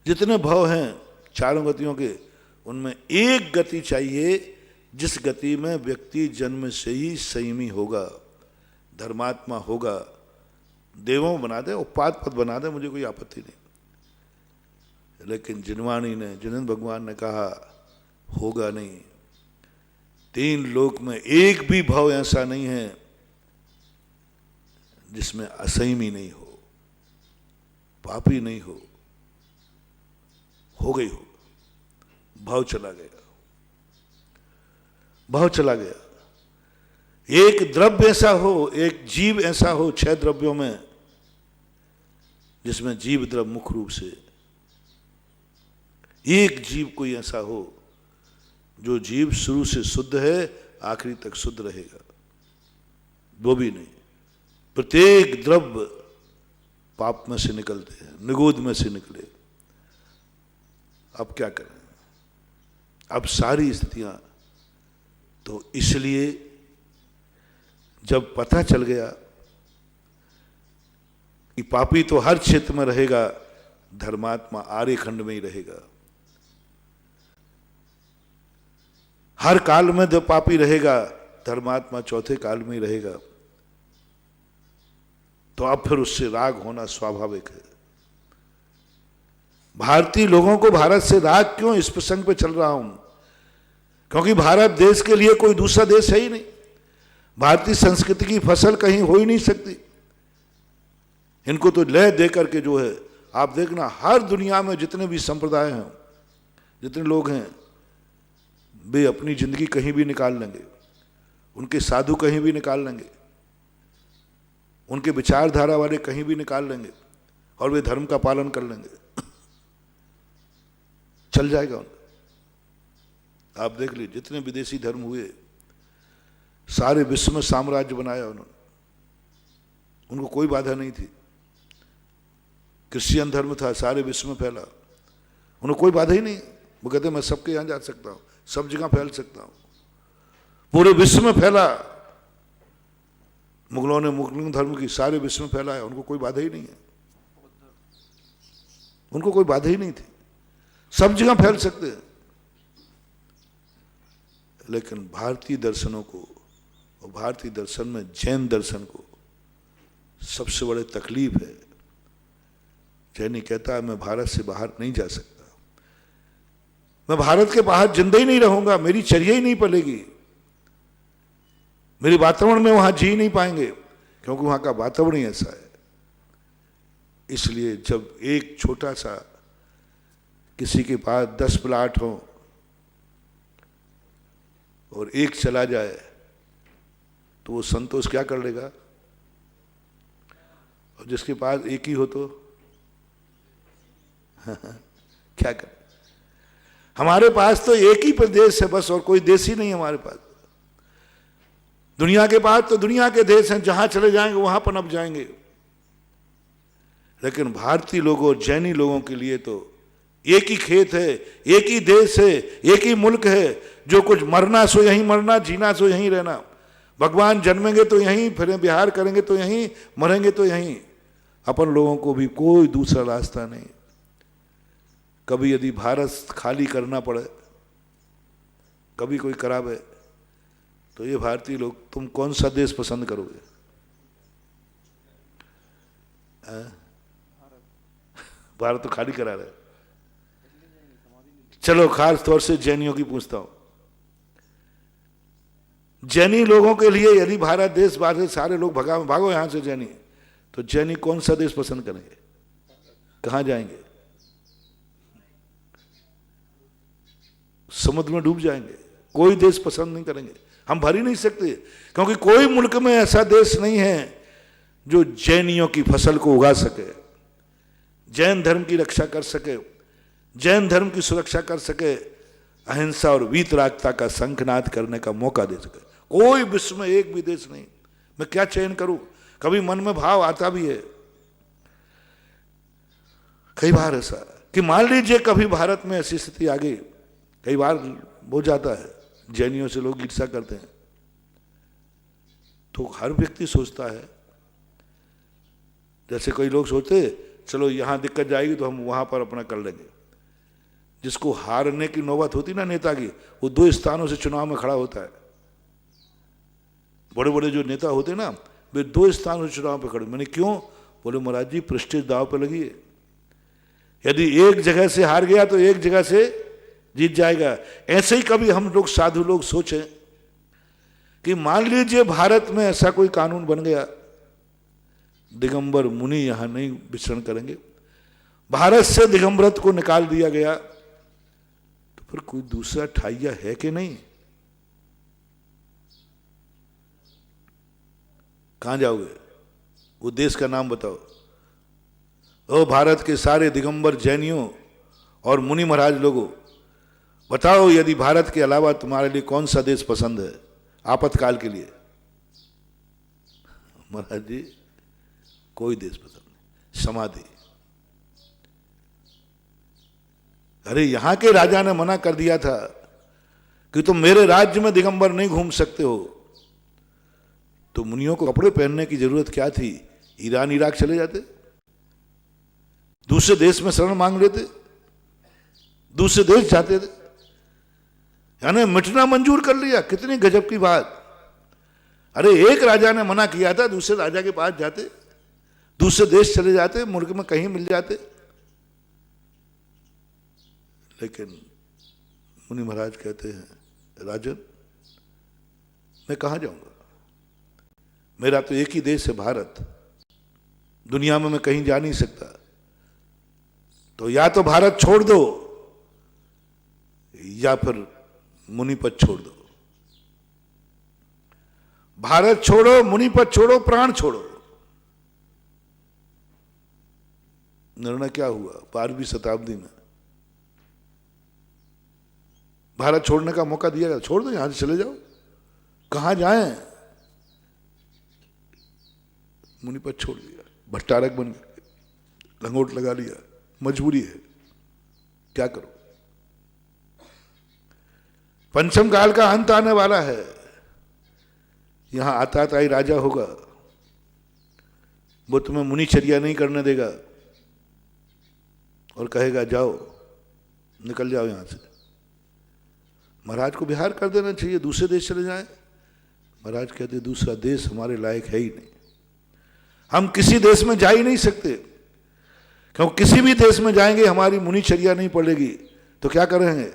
S1: जितने भाव हैं चारों गतियों के, उनमें एक गति चाहिए जिस गति में व्यक्ति जन्म से ही संयमी होगा, धर्मात्मा होगा। देवों बना दे, उपाद पद बना दे, मुझे कोई आपत्ति नहीं। लेकिन जिनवाणी ने, जिनेंद्र भगवान ने कहा होगा नहीं। 3 लोक में एक भी भाव ऐसा नहीं है जिसमें असंयमी नहीं हो, पापी नहीं हो। हो गई हो, भाव चला गया, भाव चला गया। एक द्रव्य ऐसा हो, एक जीव ऐसा हो 6 द्रव्यों में, जिसमें जीव द्रव्य मुख्य रूप से, एक जीव कोई ऐसा हो जो जीव शुरू से शुद्ध है, आखिरी तक शुद्ध रहेगा, वो भी नहीं। प्रत्येक द्रव्य पाप में से निकलते हैं, निगोद में से निकले। अब क्या करें? अब सारी स्थितियां तो इसलिए जब पता चल गया कि पापी तो हर क्षेत्र में रहेगा, धर्मात्मा आर्यखंड में ही रहेगा। हर काल में जो पापी रहेगा, धर्मात्मा चौथे काल में ही रहेगा। तो अब फिर उससे राग होना स्वाभाविक है। भारतीय लोगों को भारत से राग क्यों इस प्रसंग पे चल रहा हूं? क्योंकि भारत देश के लिए कोई दूसरा देश है ही नहीं। भारतीय संस्कृति की फसल कहीं हो ही नहीं सकती। इनको तो लय दे करके जो है, आप देखना हर दुनिया में जितने भी संप्रदाय हैं, जितने लोग हैं, वे अपनी जिंदगी कहीं भी निकाल लेंगे, उनके साधु कहीं भी निकाल लेंगे, उनके विचारधारा वाले कहीं भी निकाल लेंगे, और वे धर्म का पालन कर लेंगे। चल जाएगा उनका। आप देख लीजिए जितने विदेशी धर्म हुए, सारे विश्व में साम्राज्य बनाया उन्होंने, उनको कोई बाधा नहीं थी। क्रिश्चियन धर्म था, सारे विश्व में फैला, उन्हें कोई बाधा ही नहीं। वो कहते मैं सबके यहां जा सकता हूं, सब जगह फैल सकता हूं, पूरे विश्व में फैला। मुगलों ने मुस्लिम धर्म की सारे विश्व में फैलाया, उनको कोई बाधा ही नहीं है, उनको कोई बाधा ही नहीं थी, सब जगह फैल सकते हैं। लेकिन भारतीय दर्शनों को, और भारतीय दर्शन में जैन दर्शन को सबसे बड़ी तकलीफ है। जैनी कहता है मैं भारत से बाहर नहीं जा सकता, मैं भारत के बाहर जिंदा ही नहीं रहूंगा, मेरी चर्या ही नहीं पलेगी, मेरे वातावरण में वहां जी नहीं पाएंगे, क्योंकि वहां का वातावरण ही ऐसा है। इसलिए जब एक छोटा सा किसी के पास 10 प्लाट हो और एक चला जाए तो वो संतोष क्या कर लेगा, और जिसके पास एक ही हो तो क्या कर। हमारे पास तो एक ही प्रदेश है बस, और कोई देश ही नहीं हमारे पास। दुनिया के पास तो दुनिया के देश हैं, जहां चले जाएंगे वहां पनप जाएंगे। लेकिन भारतीय लोगों, जैनी लोगों के लिए तो एक ही खेत है, एक ही देश है, एक ही मुल्क है। जो कुछ मरना सो यहीं मरना, जीना सो यहीं रहना। भगवान जन्मेंगे तो यहीं, फिर बिहार करेंगे तो यहीं, मरेंगे तो यहीं। अपन लोगों को भी कोई दूसरा रास्ता नहीं। कभी यदि भारत खाली करना पड़े, कभी कोई करावे, तो ये भारतीय लोग, तुम कौन सा देश पसंद करोगे? भारत तो खाली करा रहे। चलो खास तौर से जैनियों की पूछता हूं। जैनी लोगों के लिए यदि भारत देश बाहर से सारे लोग भागो यहां से जैनी, तो जैनी कौन सा देश पसंद करेंगे? कहां जाएंगे? समुद्र में डूब जाएंगे। कोई देश पसंद नहीं करेंगे। हम भर ही नहीं सकते, क्योंकि कोई मुल्क में ऐसा देश नहीं है जो जैनियों की फसल को उगा सके, जैन धर्म की रक्षा कर सके, जैन धर्म की सुरक्षा कर सके, अहिंसा और वीतरागता का शंखनाद करने का मौका दे सके। कोई विश्व में एक भी देश नहीं। मैं क्या चयन करूं? कभी मन में भाव आता भी है कई बार ऐसा कि मान लीजिए कभी भारत में ऐसी स्थिति आ गई, कई बार हो जाता है, जैनियों से लोग ईर्ष्या करते हैं, तो हर व्यक्ति सोचता है, जैसे कई लोग सोचते चलो यहां दिक्कत जाएगी तो हम वहां पर अपना कर लेंगे। जिसको हारने की नौबत होती ना नेता की, वो 2 स्थानों से चुनाव में खड़ा होता है। बड़े बड़े जो नेता होते ना, वे 2 स्थानों से चुनाव पे खड़े। मैंने क्यों? बोले महाराज जी प्रेस्टीज दाव पे लगी है। यदि एक जगह से हार गया तो एक जगह से जीत जाएगा। ऐसे ही कभी हम लोग साधु लोग सोचें कि मान लीजिए भारत में ऐसा कोई कानून बन गया, दिगंबर मुनि यहां नहीं विचरण करेंगे, भारत से दिगंबरत को निकाल दिया गया, तो फिर कोई दूसरा ठाइया है कि नहीं? कहां जाओगे? वो देश का नाम बताओ। ओ भारत के सारे दिगंबर जैनियों और मुनि महाराज लोगों, बताओ यदि भारत के अलावा तुम्हारे लिए कौन सा देश पसंद है आपातकाल के लिए? महाराज जी कोई देश पसंद नहीं। समाधि। अरे यहां के राजा ने मना कर दिया था कि तुम मेरे राज्य में दिगंबर नहीं घूम सकते हो, तो मुनियों को कपड़े पहनने की जरूरत क्या थी? ईरान इराक चले जाते, दूसरे देश में शरण मांग लेते, दूसरे देश जाते थे। यानी मिटना मंजूर कर लिया। कितनी गजब की बात। अरे एक राजा ने मना किया था, दूसरे राजा के पास जाते, दूसरे देश चले जाते, मुल्क में कहीं मिल जाते। लेकिन मुनि महाराज कहते हैं, राजन मैं कहां जाऊंगा? मेरा तो एक ही देश है भारत, दुनिया में मैं कहीं जा नहीं सकता। तो या तो भारत छोड़ दो या फिर मुनिपद छोड़ दो। भारत छोड़ो, मुनिपद छोड़ो, प्राण छोड़ो। निर्णय क्या हुआ? 12वीं शताब्दी में भारत छोड़ने का मौका दिया गया। छोड़ दो, यहां से चले जाओ, कहां जाएं? मुनिपद छोड़ दिया, भट्टारक बन गए, लंगोट लगा लिया। मजबूरी है, क्या करो? पंचम काल का अंत आने वाला है। यहां आताताई राजा होगा, वो तुम्हें मुनिचर्या नहीं करने देगा और कहेगा जाओ, निकल जाओ यहां से। महाराज को बिहार कर देना चाहिए, दूसरे देश चले जाएं। महाराज कहते दूसरा देश हमारे लायक है ही नहीं, हम किसी देश में जा ही नहीं सकते, क्योंकि किसी भी देश में जाएंगे हमारी मुनिचर्या नहीं पड़ेगी तो क्या करेंगे?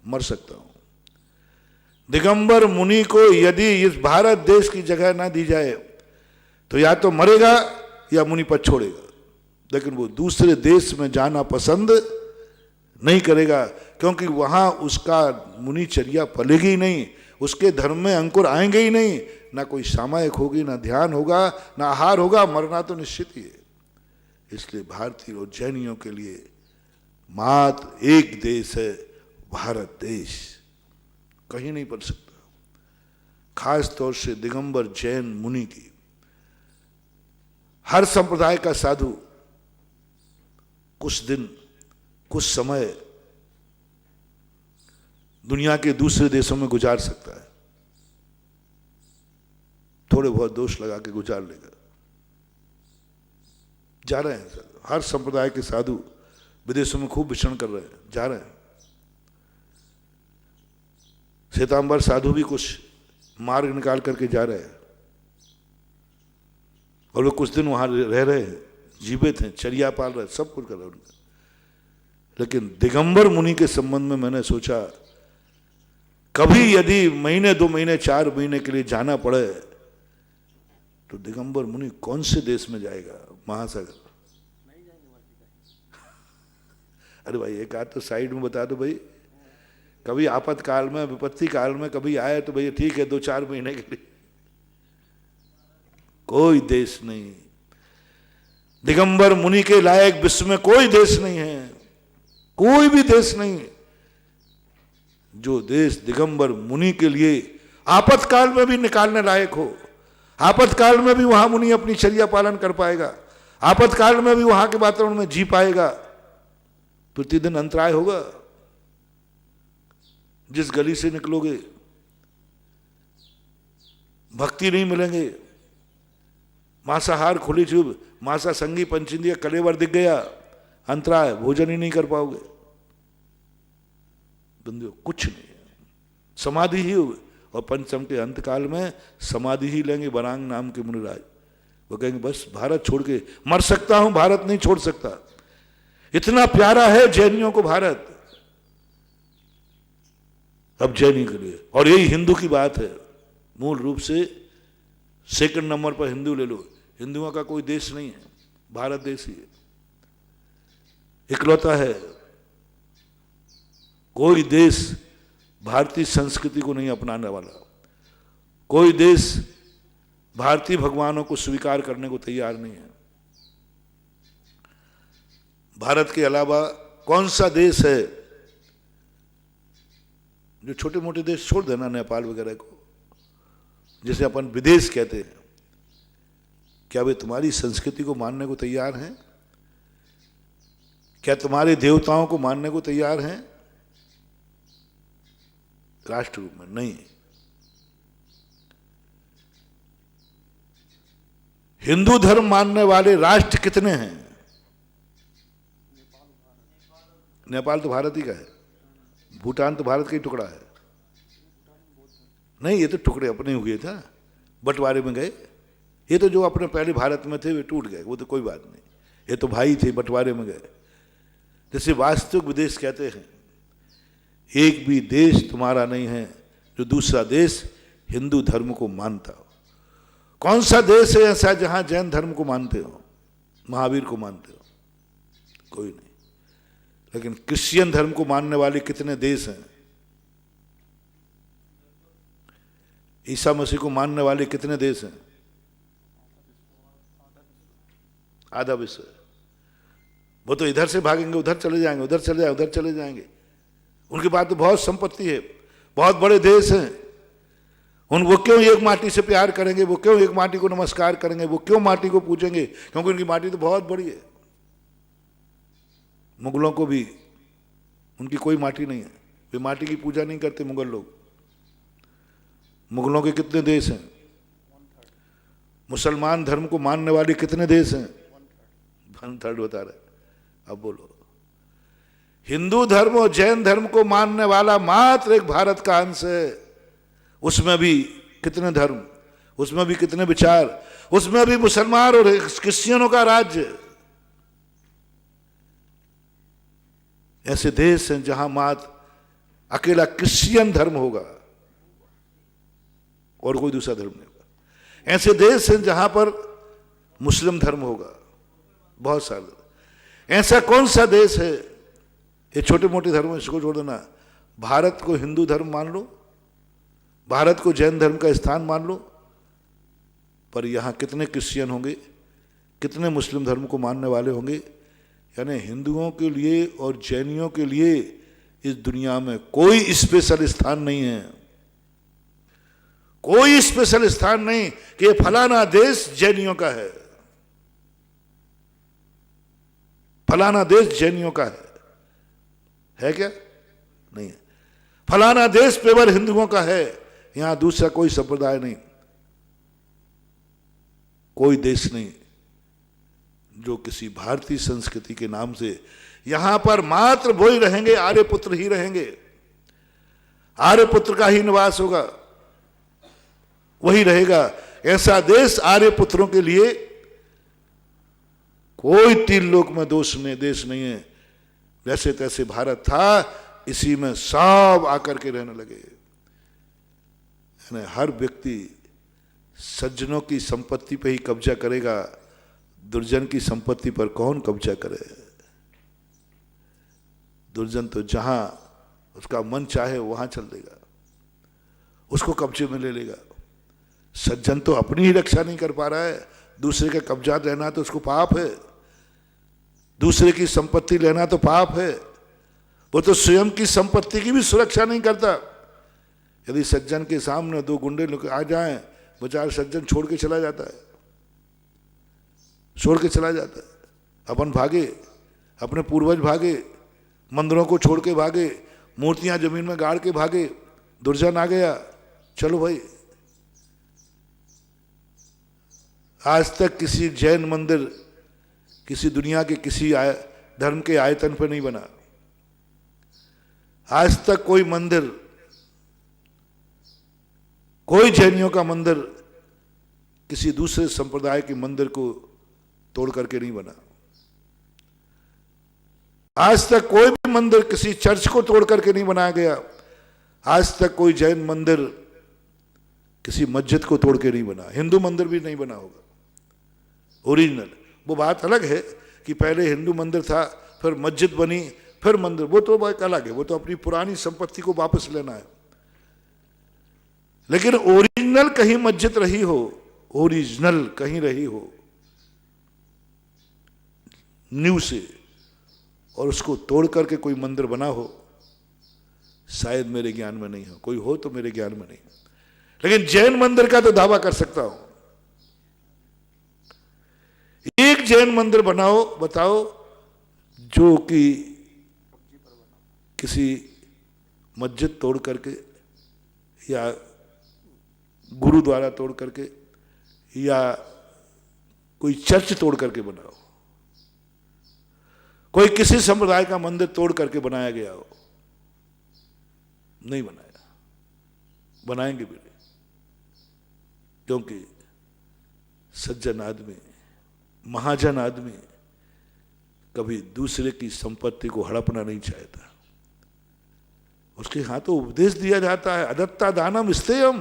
S1: मर सकता हूं। दिगंबर मुनि को यदि इस भारत देश की जगह ना दी जाए तो या तो मरेगा या मुनिपद छोड़ेगा, लेकिन वो दूसरे देश में जाना पसंद नहीं करेगा, क्योंकि वहां उसका मुनिचर्या फलेगी ही नहीं, उसके धर्म में अंकुर आएंगे ही नहीं, ना कोई सामायिक होगी, ना ध्यान होगा, ना आहार होगा, मरना तो निश्चित ही है। इसलिए भारतीय और जैनियों के लिए मात्र एक देश है, भारत देश, कहीं नहीं पड़ सकता। खास तौर से दिगंबर जैन मुनि की, हर संप्रदाय का साधु कुछ दिन, कुछ समय दुनिया के दूसरे देशों में गुजार सकता है, थोड़े बहुत दोष लगा के गुजार लेगा। जा रहे हैं सर, हर संप्रदाय के साधु विदेशों में खूब विचरण कर रहे हैं, जा रहे हैं। श्वेतांबर साधु भी कुछ मार्ग निकाल करके जा रहे हैं, और वो कुछ दिन वहां रह रहे हैं, जीवित हैं, चर्या पाल रहे, सब कुछ कर रहे हैं। लेकिन दिगंबर मुनि के संबंध में मैंने सोचा, कभी यदि महीने 2 महीने 4 महीने के लिए जाना पड़े तो दिगंबर मुनि कौन से देश में जाएगा? महासागर। अरे भाई एक आध तो साइड में बता दो भाई, कभी आपातकाल में, विपत्ति काल में कभी आए तो भैया ठीक है 2-4 महीने के लिए। कोई देश नहीं, दिगंबर मुनि के लायक विश्व में कोई देश नहीं है, कोई भी देश नहीं जो देश दिगंबर मुनि के लिए आपातकाल में भी निकालने लायक हो। आपातकाल में भी वहां मुनि अपनी चर्या पालन कर पाएगा, आपातकाल में भी वहां के वातावरण में जी पाएगा। प्रतिदिन अंतराय होगा, जिस गली से निकलोगे भक्ति नहीं मिलेंगे, मांसाहार खुली चुभ, मांसा संगी पंचिंदिया कलेवर दिख गया, अंतराय, भोजन ही नहीं कर पाओगे। बंदियों कुछ नहीं है, समाधि ही होगी। और पंचम के अंतकाल में समाधि ही लेंगे वरांग नाम के मुनिराज। वो कहेंगे बस भारत छोड़ के मर सकता हूं, भारत नहीं छोड़ सकता। इतना प्यारा है जैनियों को भारत, अब जैनी के लिए। और यही हिंदू की बात है, मूल रूप से सेकंड नंबर पर हिंदू ले लो, हिंदुओं का कोई देश नहीं है, भारत देश ही है, इकलौता है। कोई देश भारतीय संस्कृति को नहीं अपनाने वाला, कोई देश भारतीय भगवानों को स्वीकार करने को तैयार नहीं है। भारत के अलावा कौन सा देश है जो, छोटे मोटे देश छोड़ देना, नेपाल वगैरह को जिसे अपन विदेश कहते हैं, क्या वे तुम्हारी संस्कृति को मानने को तैयार हैं? क्या तुम्हारे देवताओं को मानने को तैयार हैं राष्ट्र रूप में? नहीं। हिंदू धर्म मानने वाले राष्ट्र कितने हैं? नेपाल तो भारत ही का है, भूटान तो भारत का ही टुकड़ा है। नहीं, ये तो टुकड़े अपने हुए था, बंटवारे में गए। ये तो जो अपने पहले भारत में थे वे टूट गए, वो तो कोई बात नहीं, ये तो भाई थे, बंटवारे में गए। जैसे वास्तविक विदेश कहते हैं, एक भी देश तुम्हारा नहीं है जो दूसरा देश हिंदू धर्म को मानता हो। कौन सा देश है ऐसा जहां जैन धर्म को मानते हो, महावीर को मानते हो? कोई नहीं। लेकिन क्रिश्चियन धर्म को मानने वाले कितने देश हैं? ईसा मसीह को मानने वाले कितने देश हैं? आधा विश्व। वो तो इधर से भागेंगे उधर चले जाएंगे, उधर चले जाएंगे उधर चले जाएंगे। उनके पास तो बहुत संपत्ति है, बहुत बड़े देश हैं। वो क्यों एक माटी से प्यार करेंगे, वो क्यों एक माटी को नमस्कार करेंगे, वो क्यों माटी को पूजेंगे? क्योंकि उनकी माटी तो बहुत बड़ी है। मुगलों को भी उनकी कोई माटी नहीं है, वे माटी की पूजा नहीं करते मुगल लोग। मुगलों के कितने देश हैं? मुसलमान धर्म को मानने वाले कितने देश हैं? 1/3 बता रहे। अब बोलो, हिंदू धर्म और जैन धर्म को मानने वाला मात्र एक भारत का अंश है। उसमें भी कितने धर्म, उसमें भी कितने विचार, उसमें भी मुसलमान और क्रिश्चियनों का राज्य। ऐसे देश हैं जहां मात्र अकेला क्रिश्चियन धर्म होगा और कोई दूसरा धर्म नहीं होगा। ऐसे देश हैं जहां पर मुस्लिम धर्म होगा, बहुत सारे। ऐसा कौन सा देश है? ये छोटे मोटे धर्म इसको छोड़ देना, भारत को हिंदू धर्म मान लो, भारत को जैन धर्म का स्थान मान लो, पर यहां कितने क्रिश्चियन होंगे, कितने मुस्लिम धर्म को मानने वाले होंगे? यानी हिंदुओं के लिए और जैनियों के लिए इस दुनिया में कोई स्पेशल स्थान नहीं है, कोई स्पेशल स्थान नहीं कि ये फलाना देश जैनियों का है, फलाना देश जैनियों का है क्या? नहीं है। फलाना देश केवल हिंदुओं का है, यहां दूसरा कोई संप्रदाय नहीं, कोई देश नहीं जो किसी भारतीय संस्कृति के नाम से यहां पर मात्र वो ही रहेंगे, आर्यपुत्र ही रहेंगे, आर्यपुत्र का ही निवास होगा। वही रहेगा। ऐसा देश आर्य पुत्रों के लिए कोई तीन लोक में देश नहीं है। जैसे तैसे भारत था, इसी में सब आकर के रहने लगे। हर व्यक्ति सज्जनों की संपत्ति पे ही कब्जा करेगा, दुर्जन की संपत्ति पर कौन कब्जा करे। दुर्जन तो जहां उसका मन चाहे वहां चल देगा, उसको कब्जे में ले लेगा। सज्जन तो अपनी ही रक्षा नहीं कर पा रहा है, दूसरे का कब्जा लेना तो उसको पाप है, दूसरे की संपत्ति लेना तो पाप है। वो तो स्वयं की संपत्ति की भी सुरक्षा नहीं करता। यदि सज्जन के सामने दो गुंडे लोग आ जाएं, बेचारा सज्जन छोड़ के चला जाता है, छोड़ के चला जाता है। अपन भागे, अपने पूर्वज भागे, मंदिरों को छोड़ के भागे, मूर्तियां जमीन में गाड़ के भागे। दुर्जन आ गया, चलो भाई। आज तक किसी जैन मंदिर किसी दुनिया के किसी धर्म के आयतन पर नहीं बना। आज तक कोई मंदिर, कोई जैनियों का मंदिर किसी दूसरे संप्रदाय के मंदिर को तोड़ करके नहीं बना। आज तक कोई भी मंदिर किसी चर्च को तोड़ करके नहीं बनाया गया। आज तक कोई जैन मंदिर किसी मस्जिद को तोड़ के नहीं बना। हिंदू मंदिर भी नहीं बना होगा ओरिजिनल। वो बात अलग है कि पहले हिंदू मंदिर था, फिर मस्जिद बनी, फिर मंदिर, वो तो बात अलग है। वो तो अपनी पुरानी संपत्ति को वापस लेना है। लेकिन ओरिजिनल कहीं मस्जिद रही हो, ओरिजिनल कहीं रही हो न्यू से, और उसको तोड़ करके कोई मंदिर बना हो, शायद मेरे ज्ञान में नहीं हो। कोई हो तो मेरे ज्ञान में नहीं। लेकिन जैन मंदिर का तो दावा कर सकता हूं। एक जैन मंदिर बनाओ, बताओ, जो कि किसी मस्जिद तोड़ करके या गुरुद्वारा तोड़ करके या कोई चर्च तोड़ करके बनाओ, कोई किसी संप्रदाय का मंदिर तोड़ करके बनाया गया हो। नहीं बनाया, बनाएंगे भी नहीं। क्योंकि सज्जन आदमी, महाजन आदमी कभी दूसरे की संपत्ति को हड़पना नहीं चाहता। उसके हाथों उपदेश दिया जाता है, अदत्ता दानम स्थेयम।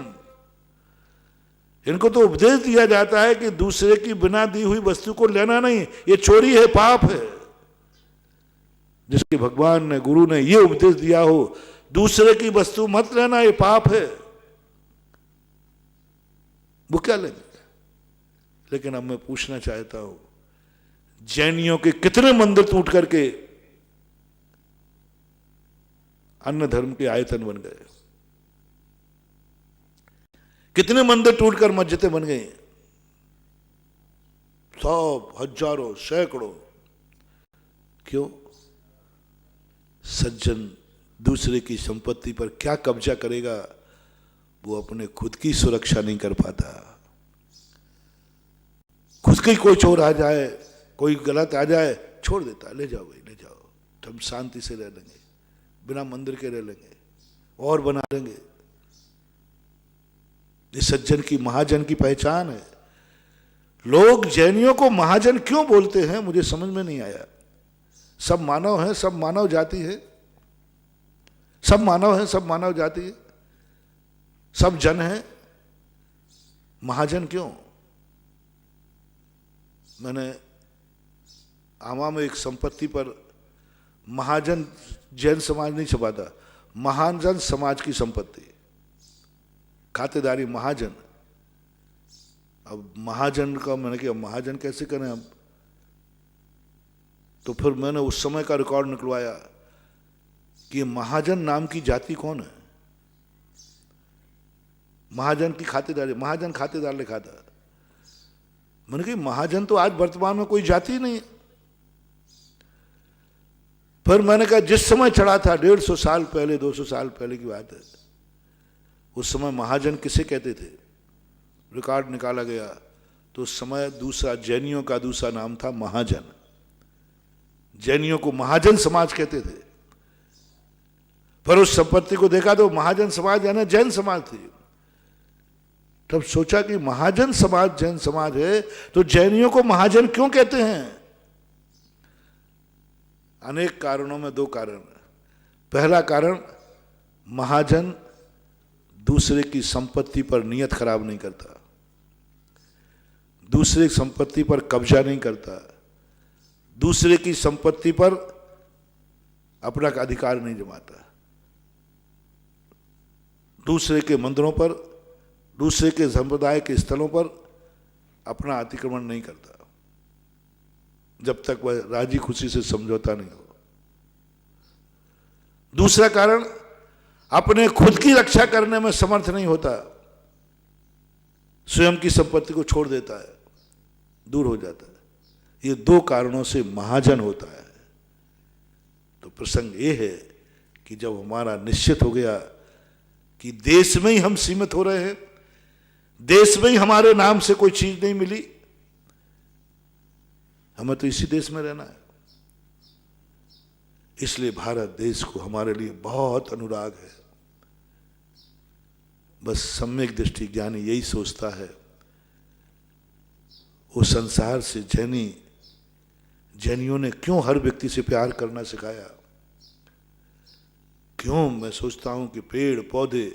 S1: इनको तो उपदेश दिया जाता है कि दूसरे की बिना दी हुई वस्तु को लेना नहीं, ये चोरी है, पाप है। जिसके भगवान ने, गुरु ने ये उपदेश दिया हो, दूसरे की वस्तु मत लेना, ये पाप है, वो क्या लेंगे। लेकिन अब मैं पूछना चाहता हूं, जैनियों के कितने मंदिर टूट करके अन्य धर्म के आयतन बन गए, कितने मंदिर टूटकर मस्जिदें बन गई, 100, हजारों, सैकड़ों। क्यों? सज्जन दूसरे की संपत्ति पर क्या कब्जा करेगा, वो अपने खुद की सुरक्षा नहीं कर पाता। खुद के कोई चोर आ जाए, कोई गलत आ जाए, छोड़ देता, ले जाओ भाई, ले जाओ, हम शांति से रह लेंगे, बिना मंदिर के रह लेंगे और बना लेंगे। ये सज्जन की, महाजन की पहचान है। लोग जैनियों को महाजन क्यों बोलते हैं, मुझे समझ में नहीं आया। सब मानव हैं, सब मानव जाति है, सब मानव है, सब मानव जाति है, सब जन है, महाजन क्यों? मैंने आमा में एक संपत्ति पर महाजन जैन समाज नहीं छपा था, महाजन समाज की संपत्ति, खातेदारी महाजन। अब महाजन का मैंने कहा महाजन कैसे करें अब, तो फिर मैंने उस समय का रिकॉर्ड निकलवाया कि महाजन नाम की जाति कौन है। महाजन की खातेदारी, महाजन खातेदार लिखा था। मैंने कहा महाजन तो आज वर्तमान में कोई जाति नहीं है। फिर मैंने कहा जिस समय चढ़ा था 150 साल पहले, 200 साल पहले की बात है, उस समय महाजन किसे कहते थे, रिकॉर्ड निकाला गया तो उस समय दूसरा, जैनियों का दूसरा नाम था महाजन। जैनियों को महाजन समाज कहते थे। पर उस संपत्ति को देखा तो महाजन समाज यानी जैन समाज थी। तब सोचा कि महाजन समाज जैन समाज है तो जैनियों को महाजन क्यों कहते हैं? अनेक कारणों में दो कारण। पहला कारण, महाजन दूसरे की संपत्ति पर नियत खराब नहीं करता, दूसरे की संपत्ति पर कब्जा नहीं करता, दूसरे की संपत्ति पर अपना अधिकार नहीं जमाता, दूसरे के मंदिरों पर, दूसरे के संप्रदाय के स्थलों पर अपना अतिक्रमण नहीं करता जब तक वह राजी खुशी से समझौता नहीं हो। दूसरा कारण, अपने खुद की रक्षा करने में समर्थ नहीं होता, स्वयं की संपत्ति को छोड़ देता है, दूर हो जाता है। ये दो कारणों से महाजन होता है। तो प्रसंग ये है कि जब हमारा निश्चित हो गया कि देश में ही हम सीमित हो रहे हैं, देश में ही हमारे नाम से कोई चीज नहीं मिली, हमें तो इसी देश में रहना है। इसलिए भारत देश को हमारे लिए बहुत अनुराग है। बस सम्यक दृष्टि ज्ञानी यही सोचता है, वो संसार से जैनियों ने क्यों हर व्यक्ति से प्यार करना सिखाया? क्यों? मैं सोचता हूं कि पेड़ पौधे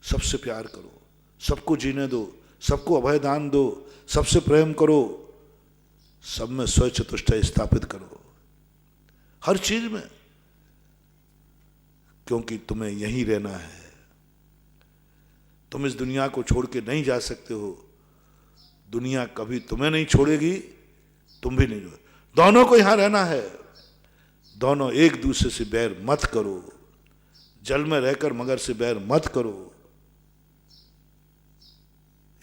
S1: सबसे प्यार करो, सबको जीने दो, सबको अभय दान दो, सबसे प्रेम करो, सब में स्वचतुष्टय स्थापित करो, हर चीज में, क्योंकि तुम्हें यहीं रहना है। तुम इस दुनिया को छोड़ के नहीं जा सकते हो, दुनिया कभी तुम्हें नहीं छोड़ेगी, तुम भी नहीं। दोनों को यहां रहना है। दोनों एक दूसरे से बैर मत करो, जल में रहकर मगर से बैर मत करो।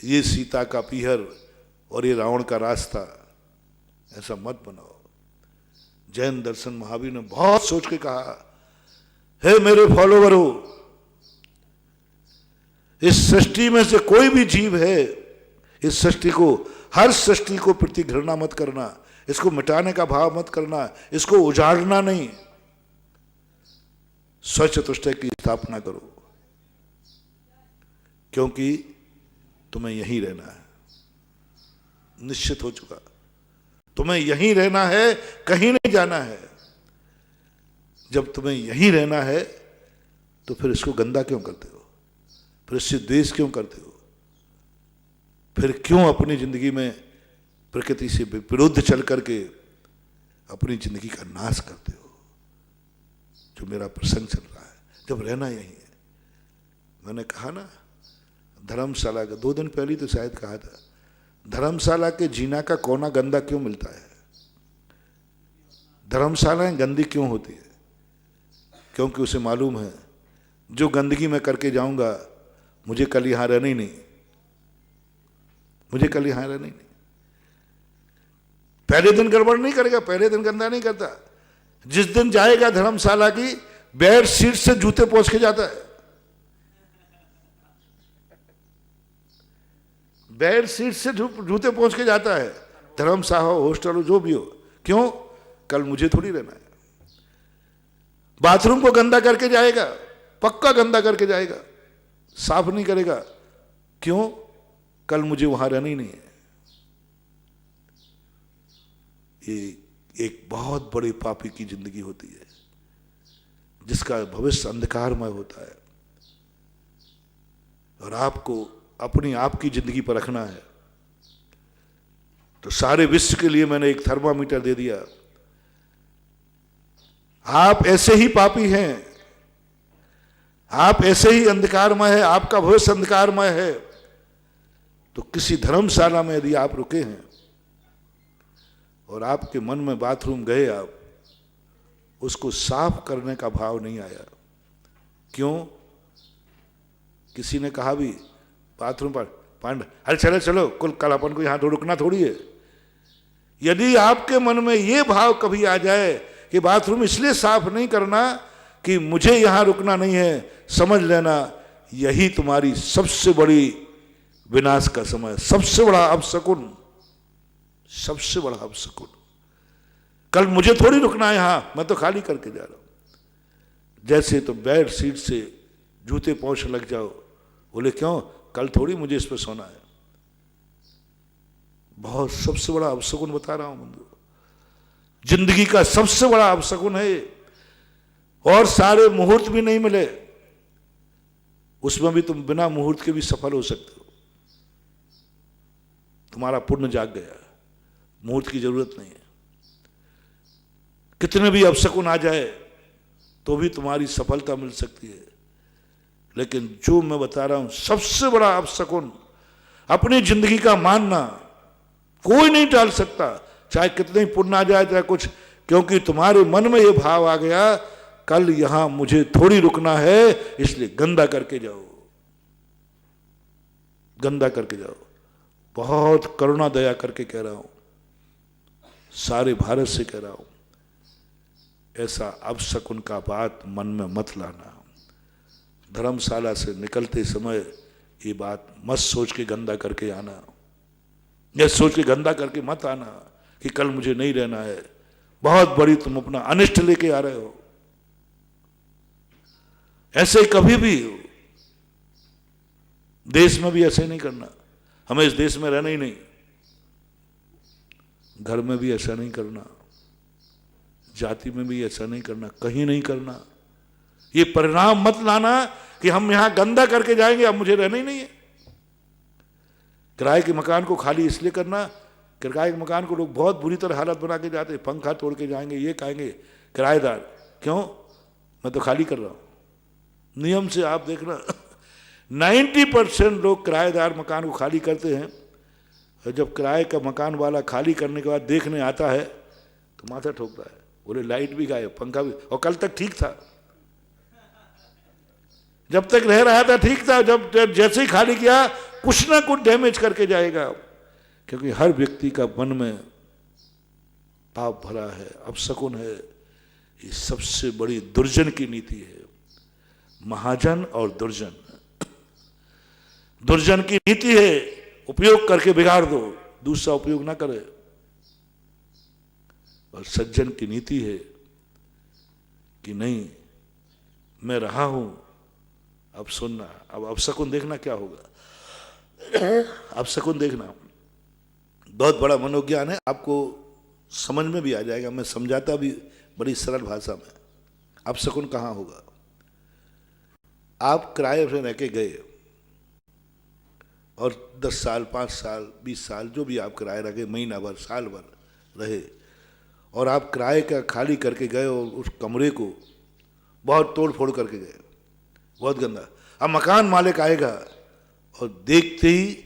S1: ये सीता का पीहर और ये रावण का रास्ता, ऐसा मत बनाओ। जैन दर्शन महावीर ने बहुत सोच के कहा, हे मेरे फॉलोवरों, इस सृष्टि में से कोई भी जीव है, इस सृष्टि को, हर सृष्टि को प्रति घृणा मत करना, इसको मिटाने का भाव मत करना, इसको उजाड़ना नहीं, स्वचतुष्टय की स्थापना करो, क्योंकि तुम्हें यहीं रहना है। निश्चित हो चुका, तुम्हें यहीं रहना है, कहीं नहीं जाना है। जब तुम्हें यहीं रहना है तो फिर इसको गंदा क्यों करते हो? फिर इससे द्वेष क्यों करते हो? फिर क्यों अपनी जिंदगी में प्रकृति से विरुद्ध चल करके अपनी जिंदगी का नाश करते हो? जो मेरा प्रसंग चल रहा है, जब रहना यही है। मैंने कहा ना, धर्मशाला का 2 दिन पहले तो शायद कहा था, धर्मशाला के जीना का कोना गंदा क्यों मिलता है? धर्मशालाएं गंदी क्यों होती है? क्योंकि उसे मालूम है जो गंदगी मैं करके जाऊंगा, मुझे कल यहां रहना ही नहीं, मुझे कल यहां रहना ही नहीं। पहले दिन गड़बड़ नहीं करेगा, पहले दिन गंदा नहीं करता। जिस दिन जाएगा धर्मशाला की, बेड शीट से जूते पोंछ के जाता है, बेड सीट से जूते पहुंच के जाता है, धर्मशाला हो, हॉस्टल हो, जो भी हो। क्यों? कल मुझे थोड़ी रहना है। बाथरूम को गंदा करके जाएगा, पक्का गंदा करके जाएगा, साफ नहीं करेगा। क्यों? कल मुझे वहां रहना ही नहीं है। ये एक बहुत बड़ी पापी की जिंदगी होती है, जिसका भविष्य अंधकारमय होता है। और आपको अपनी आपकी जिंदगी पर रखना है तो सारे विश्व के लिए मैंने एक थर्मामीटर दे दिया। आप ऐसे ही पापी हैं, आप ऐसे ही अंधकारमय है, आपका भविष्य अंधकारमय है, तो किसी धर्मशाला में यदि आप रुके हैं और आपके मन में बाथरूम गए, आप उसको साफ करने का भाव नहीं आया। क्यों? किसी ने कहा भी बाथरूम पर पांड, अरे चलो चलो, कल अपन को यहां रुकना थोड़ी है। यदि आपके मन में यह भाव कभी आ जाए कि बाथरूम इसलिए साफ नहीं करना कि मुझे यहां रुकना नहीं है, समझ लेना यही तुम्हारी सबसे बड़ी विनाश का समय, सबसे बड़ा अपशकुन, सबसे बड़ा अपशकुन। कल मुझे थोड़ी रुकना है यहां, मैं तो खाली करके जा रहा हूं। जैसे तो बेड सीट से जूते पोंछ लग जाओ, बोले क्यों? कल थोड़ी मुझे इस पर सोना है। बहुत सबसे बड़ा अपशकुन बता रहा हूं बंधु, जिंदगी का सबसे बड़ा अपशकुन है। और सारे मुहूर्त भी नहीं मिले, उसमें भी तुम बिना मुहूर्त के भी सफल हो सकते हो। तुम्हारा पुण्य जाग गया, मुहूर्त की जरूरत नहीं है। कितने भी अपशकुन आ जाए तो भी तुम्हारी सफलता मिल सकती है। लेकिन जो मैं बता रहा हूं सबसे बड़ा अपशकुन, अपनी जिंदगी का मानना कोई नहीं टाल सकता, चाहे कितने ही पुण्य आ जाए चाहे कुछ, क्योंकि तुम्हारे मन में यह भाव आ गया कल यहां मुझे थोड़ी रुकना है, इसलिए गंदा करके जाओ, गंदा करके जाओ। बहुत करुणा दया करके कह रहा हूं, सारे भारत से कह रहा हूं, ऐसा अपशकुन का बात मन में मत लाना। धर्मशाला से निकलते समय ये बात मत सोच के गंदा करके आना, यह सोच के गंदा करके मत आना कि कल मुझे नहीं रहना है। बहुत बड़ी तुम अपना अनिष्ट लेके आ रहे हो। ऐसे कभी भी देश में भी ऐसे नहीं करना, हमें इस देश में रहना ही नहीं, घर में भी ऐसा नहीं करना, जाति में भी ऐसा नहीं करना, कहीं नहीं करना। ये परिणाम मत लाना कि हम यहां गंदा करके जाएंगे, अब मुझे रहना ही नहीं है। किराए के मकान को खाली इसलिए करना, किराए के मकान को लोग बहुत बुरी तरह हालत बना के जाते हैं, पंखा तोड़ के जाएंगे, ये कहेंगे किराएदार, क्यों, मैं तो खाली कर रहा हूं। नियम से आप देखना 90% लोग किराएदार मकान को खाली करते हैं, और जब किराए का मकान वाला खाली करने के बाद देखने आता है तो माथा ठोकता है, बोले लाइट भी गायब, पंखा भी, और कल तक ठीक था, जब तक रह रहा था ठीक था, जब जैसे ही खाली किया कुछ ना कुछ डैमेज करके जाएगा। क्योंकि हर व्यक्ति का मन में पाप भरा है, अपशकुन है। ये सबसे बड़ी दुर्जन की नीति है, महाजन और दुर्जन। दुर्जन की नीति है उपयोग करके बिगाड़ दो, दूसरा उपयोग ना करे। और सज्जन की नीति है कि नहीं, मैं रहा हूं, अब सुनना, अब अपशकुन देखना क्या होगा। अपशकुन देखना बहुत बड़ा मनोज्ञान है, आपको समझ में भी आ जाएगा, मैं समझाता भी बड़ी सरल भाषा में। अपशकुन कहाँ होगा, आप किराए पे रह के गए और 10 साल 5 साल 20 साल जो भी आप किराए रखे, महीना भर साल भर रहे, और आप किराए का खाली करके गए और उस कमरे को बहुत तोड़ फोड़ करके गए, बहुत गंदा। अब मकान मालिक आएगा और देखते ही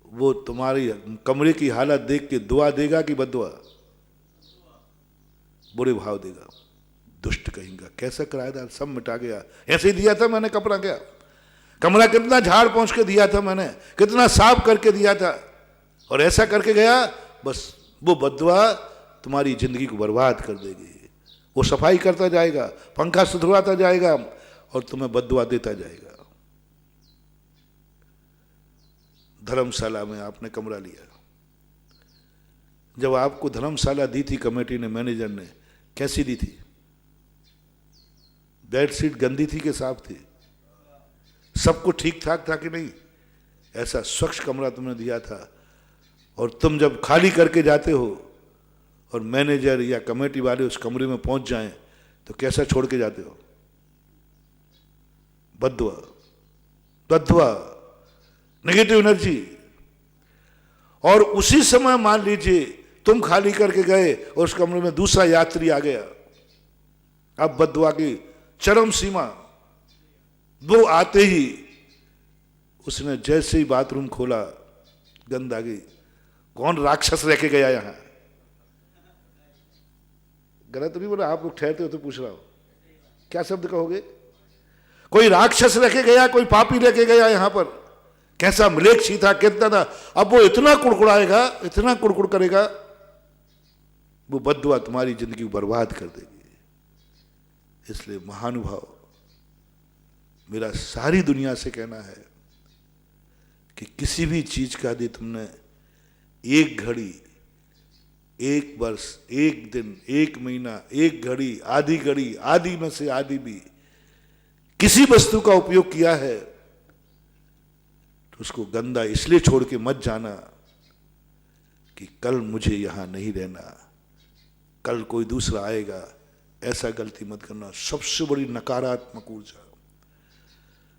S1: वो तुम्हारी कमरे की हालत देख के दुआ देगा कि बददुआ, बुरे भाव देगा, दुष्ट कहेगा, कैसा किराएदार, सब मिटा गया, ऐसे ही दिया था मैंने कपड़ा, क्या कमरा कितना झाड़ पहुंच के दिया था मैंने, कितना साफ करके दिया था, और ऐसा करके गया, बस वो बददुआ तुम्हारी जिंदगी को बर्बाद कर देगी। वो सफाई करता जाएगा, पंखा सुधरवाता जाएगा और तुम्हें बददुआ देता जाएगा। धर्मशाला में आपने कमरा लिया, जब आपको धर्मशाला दी थी कमेटी ने, मैनेजर ने, कैसी दी थी, बेडशीट गंदी थी कि साफ थी, सब कुछ ठीक ठाक था कि नहीं, ऐसा स्वच्छ कमरा तुमने दिया था। और तुम जब खाली करके जाते हो और मैनेजर या कमेटी वाले उस कमरे में पहुंच जाएं तो कैसा छोड़ के जाते हो, बद्दुआ, बद्दुआ, नेगेटिव एनर्जी। और उसी समय मान लीजिए तुम खाली करके गए और उस कमरे में दूसरा यात्री आ गया, अब बद्दुआ की चरम सीमा। वो आते ही उसने जैसे ही बाथरूम खोला, गंद आ गई, कौन राक्षस रह के गया यहां, गलत नहीं बोला, आप लोग ठहरते हो तो पूछ रहा हूं, क्या शब्द कहोगे, कोई राक्षस रह के गया, कोई पापी रह के गया यहां पर, कैसा मलेच्छी था, कितना था। अब वो इतना कुड़कुड़ाएगा, इतना कुड़कुड़ करेगा, वो बद्दुआ तुम्हारी जिंदगी को बर्बाद कर देगी। इसलिए महानुभाव, मेरा सारी दुनिया से कहना है कि किसी भी चीज का यदि तुमने एक घड़ी, एक वर्ष, एक दिन, एक महीना, एक घड़ी, आधी में से आधी भी किसी वस्तु का उपयोग किया है तो उसको गंदा इसलिए छोड़ के मत जाना कि कल मुझे यहां नहीं रहना, कल कोई दूसरा आएगा, ऐसा गलती मत करना। सबसे बड़ी नकारात्मक ऊर्जा,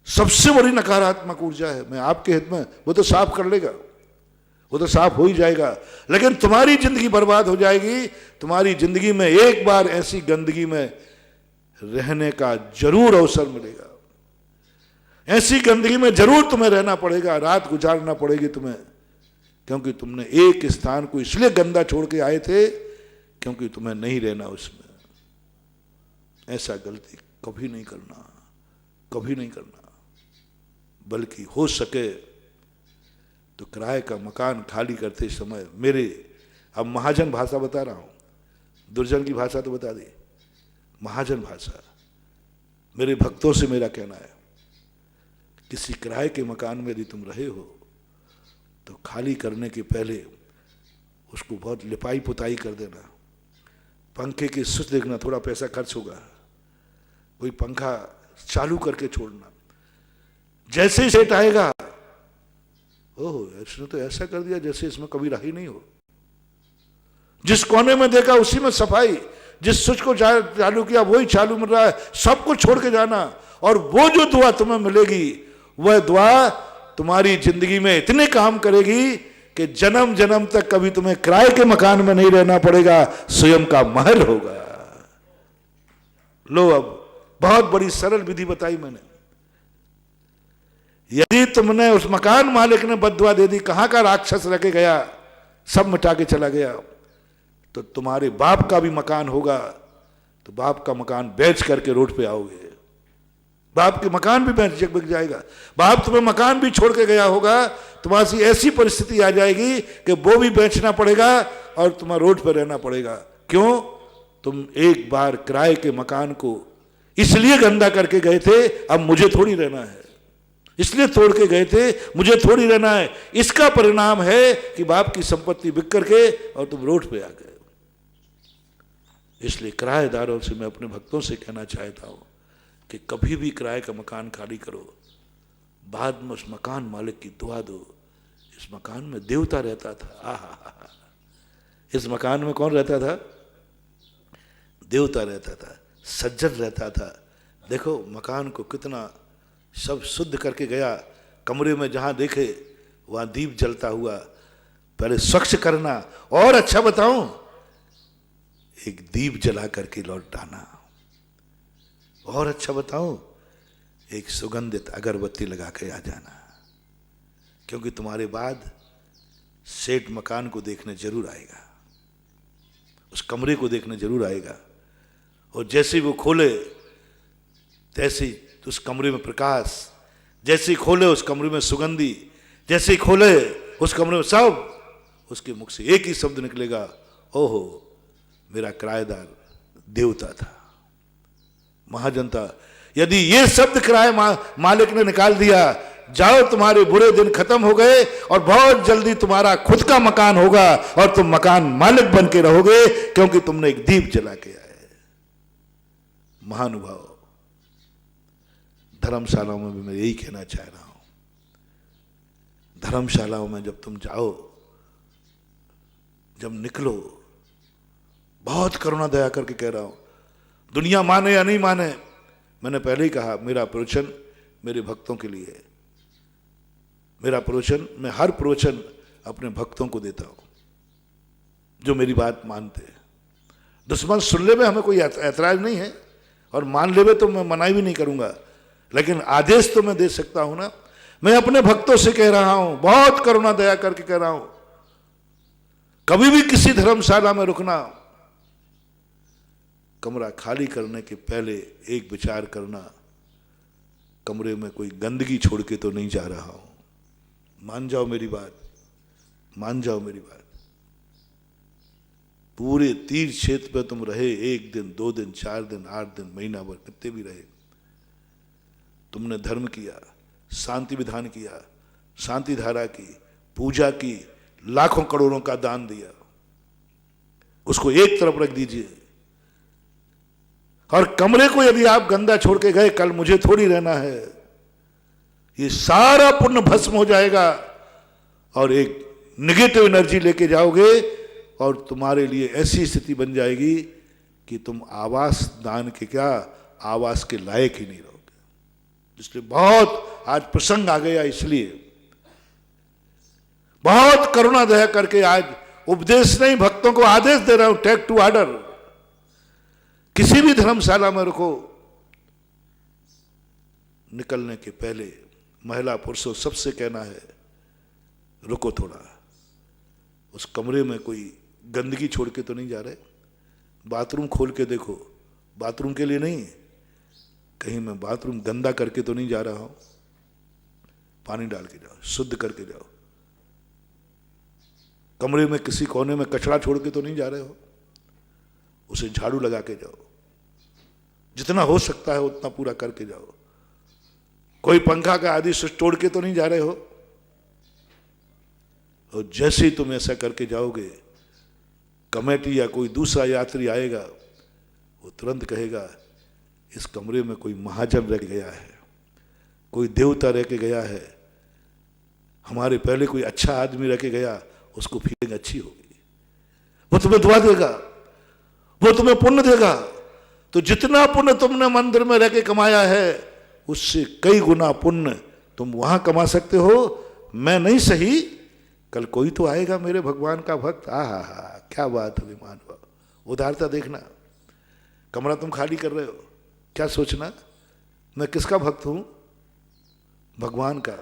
S1: सबसे बड़ी नकारात्मक ऊर्जा है। मैं आपके हित में, वो तो साफ कर लेगा, वो तो साफ हो ही जाएगा, लेकिन तुम्हारी जिंदगी बर्बाद हो जाएगी। तुम्हारी जिंदगी में एक बार ऐसी गंदगी में रहने का जरूर अवसर मिलेगा, ऐसी गंदगी में जरूर तुम्हें रहना पड़ेगा, रात गुजारना पड़ेगी तुम्हें, क्योंकि तुमने एक स्थान को इसलिए गंदा छोड़ के आए थे क्योंकि तुम्हें नहीं रहना उसमें। ऐसा गलती कभी नहीं करना, कभी नहीं करना। बल्कि हो सके तो किराए का मकान खाली करते समय मेरे, अब महाजन भाषा बता रहा हूं, दुर्जन की भाषा तो बता दी, महाजन भाषा, मेरे भक्तों से मेरा कहना है, किसी किराए के मकान में यदि तुम रहे हो तो खाली करने के पहले उसको बहुत लिपाई पुताई कर देना, पंखे की स्विच देखना, थोड़ा पैसा खर्च होगा, कोई पंखा चालू करके छोड़ना। जैसे ही सेट आएगा, ओह इसने तो ऐसा कर दिया जैसे इसमें कभी रहा ही नहीं हो। जिस कोने में देखा उसी में सफाई, जिस स्विच को चालू किया वही चालू मिल रहा है, सब कुछ छोड़ के जाना। और वो जो दुआ तुम्हें मिलेगी, वह दुआ तुम्हारी जिंदगी में इतने काम करेगी कि जन्म जन्म तक कभी तुम्हें किराए के मकान में नहीं रहना पड़ेगा, स्वयं का महल होगा। लो, अब बहुत बड़ी सरल विधि बताई मैंने। यदि तुमने, उस मकान मालिक ने बद्दुआ दे दी, कहां का राक्षस रह के गया, सब मिटा के चला गया, तो तुम्हारे बाप का भी मकान होगा, तो बाप का मकान बेच करके रोड पे आओगे, बाप के मकान भी बेच बिक जाएगा। बाप तुम्हें मकान भी छोड़ के गया होगा, तुम्हारी ऐसी परिस्थिति आ जाएगी कि वो भी बेचना पड़ेगा और तुम्हें रोड पे रहना पड़ेगा। क्यों? तुम एक बार किराए के मकान को इसलिए गंदा करके गए थे, अब मुझे थोड़ी रहना है, इसलिए तोड़ के गए थे, मुझे थोड़ी रहना है। इसका परिणाम है कि बाप की संपत्ति बिक करके और तुम रोड पे आ गए। इसलिए किराएदारों से मैं अपने भक्तों से कहना चाहता हूं कि कभी भी किराए का मकान खाली करो, बाद में उस मकान मालिक की दुआ दो। इस मकान में देवता रहता था, आहा, इस मकान में कौन रहता था? देवता रहता था, सज्जन रहता था। देखो मकान को कितना सब शुद्ध करके गया, कमरे में जहां देखे वहां दीप जलता हुआ, पहले स्वच्छ करना, और अच्छा बताऊं, एक दीप जला करके लौट आना, और अच्छा बताऊं, एक सुगंधित अगरबत्ती लगा के आ जाना, क्योंकि तुम्हारे बाद सेठ मकान को देखने जरूर आएगा, उस कमरे को देखने जरूर आएगा। और जैसे वो खोले तैसे उस कमरे में प्रकाश, जैसे ही खोले उस कमरे में सुगंधी, जैसे ही खोले उस कमरे में सब, उसके मुख से एक ही शब्द निकलेगा, ओहो मेरा किराएदार देवता था, महाजन था। यदि ये शब्द किराए मालिक ने निकाल दिया, जाओ तुम्हारे बुरे दिन खत्म हो गए और बहुत जल्दी तुम्हारा खुद का मकान होगा और तुम मकान मालिक बन के रहोगे, क्योंकि तुमने एक दीप जला के आए। महानुभाव, धर्मशालाओं में भी मैं यही कहना चाह रहा हूं, धर्मशालाओं में जब तुम जाओ, जब निकलो, बहुत करुणा दया करके कह रहा हूं, दुनिया माने या नहीं माने, मैंने पहले ही कहा मेरा प्रवचन मेरे भक्तों के लिए है। मेरा प्रवचन, मैं हर प्रवचन अपने भक्तों को देता हूं जो मेरी बात मानते हैं। दुश्मन सुन ले में हमें कोई ऐतराज नहीं है, और मान ले तो मैं मनाही भी नहीं करूंगा, लेकिन आदेश तो मैं दे सकता हूं ना। मैं अपने भक्तों से कह रहा हूं, बहुत करुणा दया करके कह रहा हूं, कभी भी किसी धर्मशाला में रुकना, कमरा खाली करने के पहले एक विचार करना, कमरे में कोई गंदगी छोड़ के तो नहीं जा रहा हूं। मान जाओ मेरी बात, मान जाओ मेरी बात। पूरे तीर्थ क्षेत्र पे तुम रहे, 1 दिन 2 दिन 4 दिन 8 दिन महीना भर, कितने भी रहे, तुमने धर्म किया, शांति विधान किया, शांति धारा की, पूजा की, लाखों करोड़ों का दान दिया, उसको एक तरफ रख दीजिए। और कमरे को यदि आप गंदा छोड़ के गए, कल मुझे थोड़ी रहना है, ये सारा पुण्य भस्म हो जाएगा और एक निगेटिव एनर्जी लेके जाओगे और तुम्हारे लिए ऐसी स्थिति बन जाएगी कि तुम आवास दान के क्या, आवास के लायक ही नहीं रहोगे। इसलिए बहुत आज प्रसंग आ गया, इसलिए बहुत करुणा दया करके आज उपदेश नहीं, भक्तों को आदेश दे रहा हूं, टेक टू ऑर्डर। किसी भी धर्मशाला में रुको, निकलने के पहले महिला पुरुषों सबसे कहना है रुको थोड़ा, उस कमरे में कोई गंदगी छोड़ के तो नहीं जा रहे, बाथरूम खोल के देखो, बाथरूम के लिए नहीं, कहीं मैं बाथरूम गंदा करके तो नहीं जा रहा हूं, पानी डाल के जाओ, शुद्ध करके जाओ। कमरे में किसी कोने में कचरा छोड़ के तो नहीं जा रहे हो, उसे झाड़ू लगा के जाओ, जितना हो सकता है उतना पूरा करके जाओ। कोई पंखा का आदि स्विच तोड़ के तो नहीं जा रहे हो। और जैसे ही तुम ऐसा करके जाओगे, कमेटी या कोई दूसरा यात्री आएगा, वो तुरंत कहेगा इस कमरे में कोई महाजन रह गया है, कोई देवता रह के गया है, हमारे पहले कोई अच्छा आदमी रह के गया, उसको फीलिंग अच्छी होगी, वो तुम्हें दुआ देगा, वो तुम्हें पुण्य देगा। तो जितना पुण्य तुमने मंदिर में रह के कमाया है, उससे कई गुना पुण्य तुम वहां कमा सकते हो। मैं नहीं सही, कल कोई तो आएगा मेरे भगवान का भक्त, हा, क्या बात है विमान भाव, उदारता देखना। कमरा तुम खाली कर रहे हो, क्या सोचना मैं किसका भक्त हूं, भगवान का।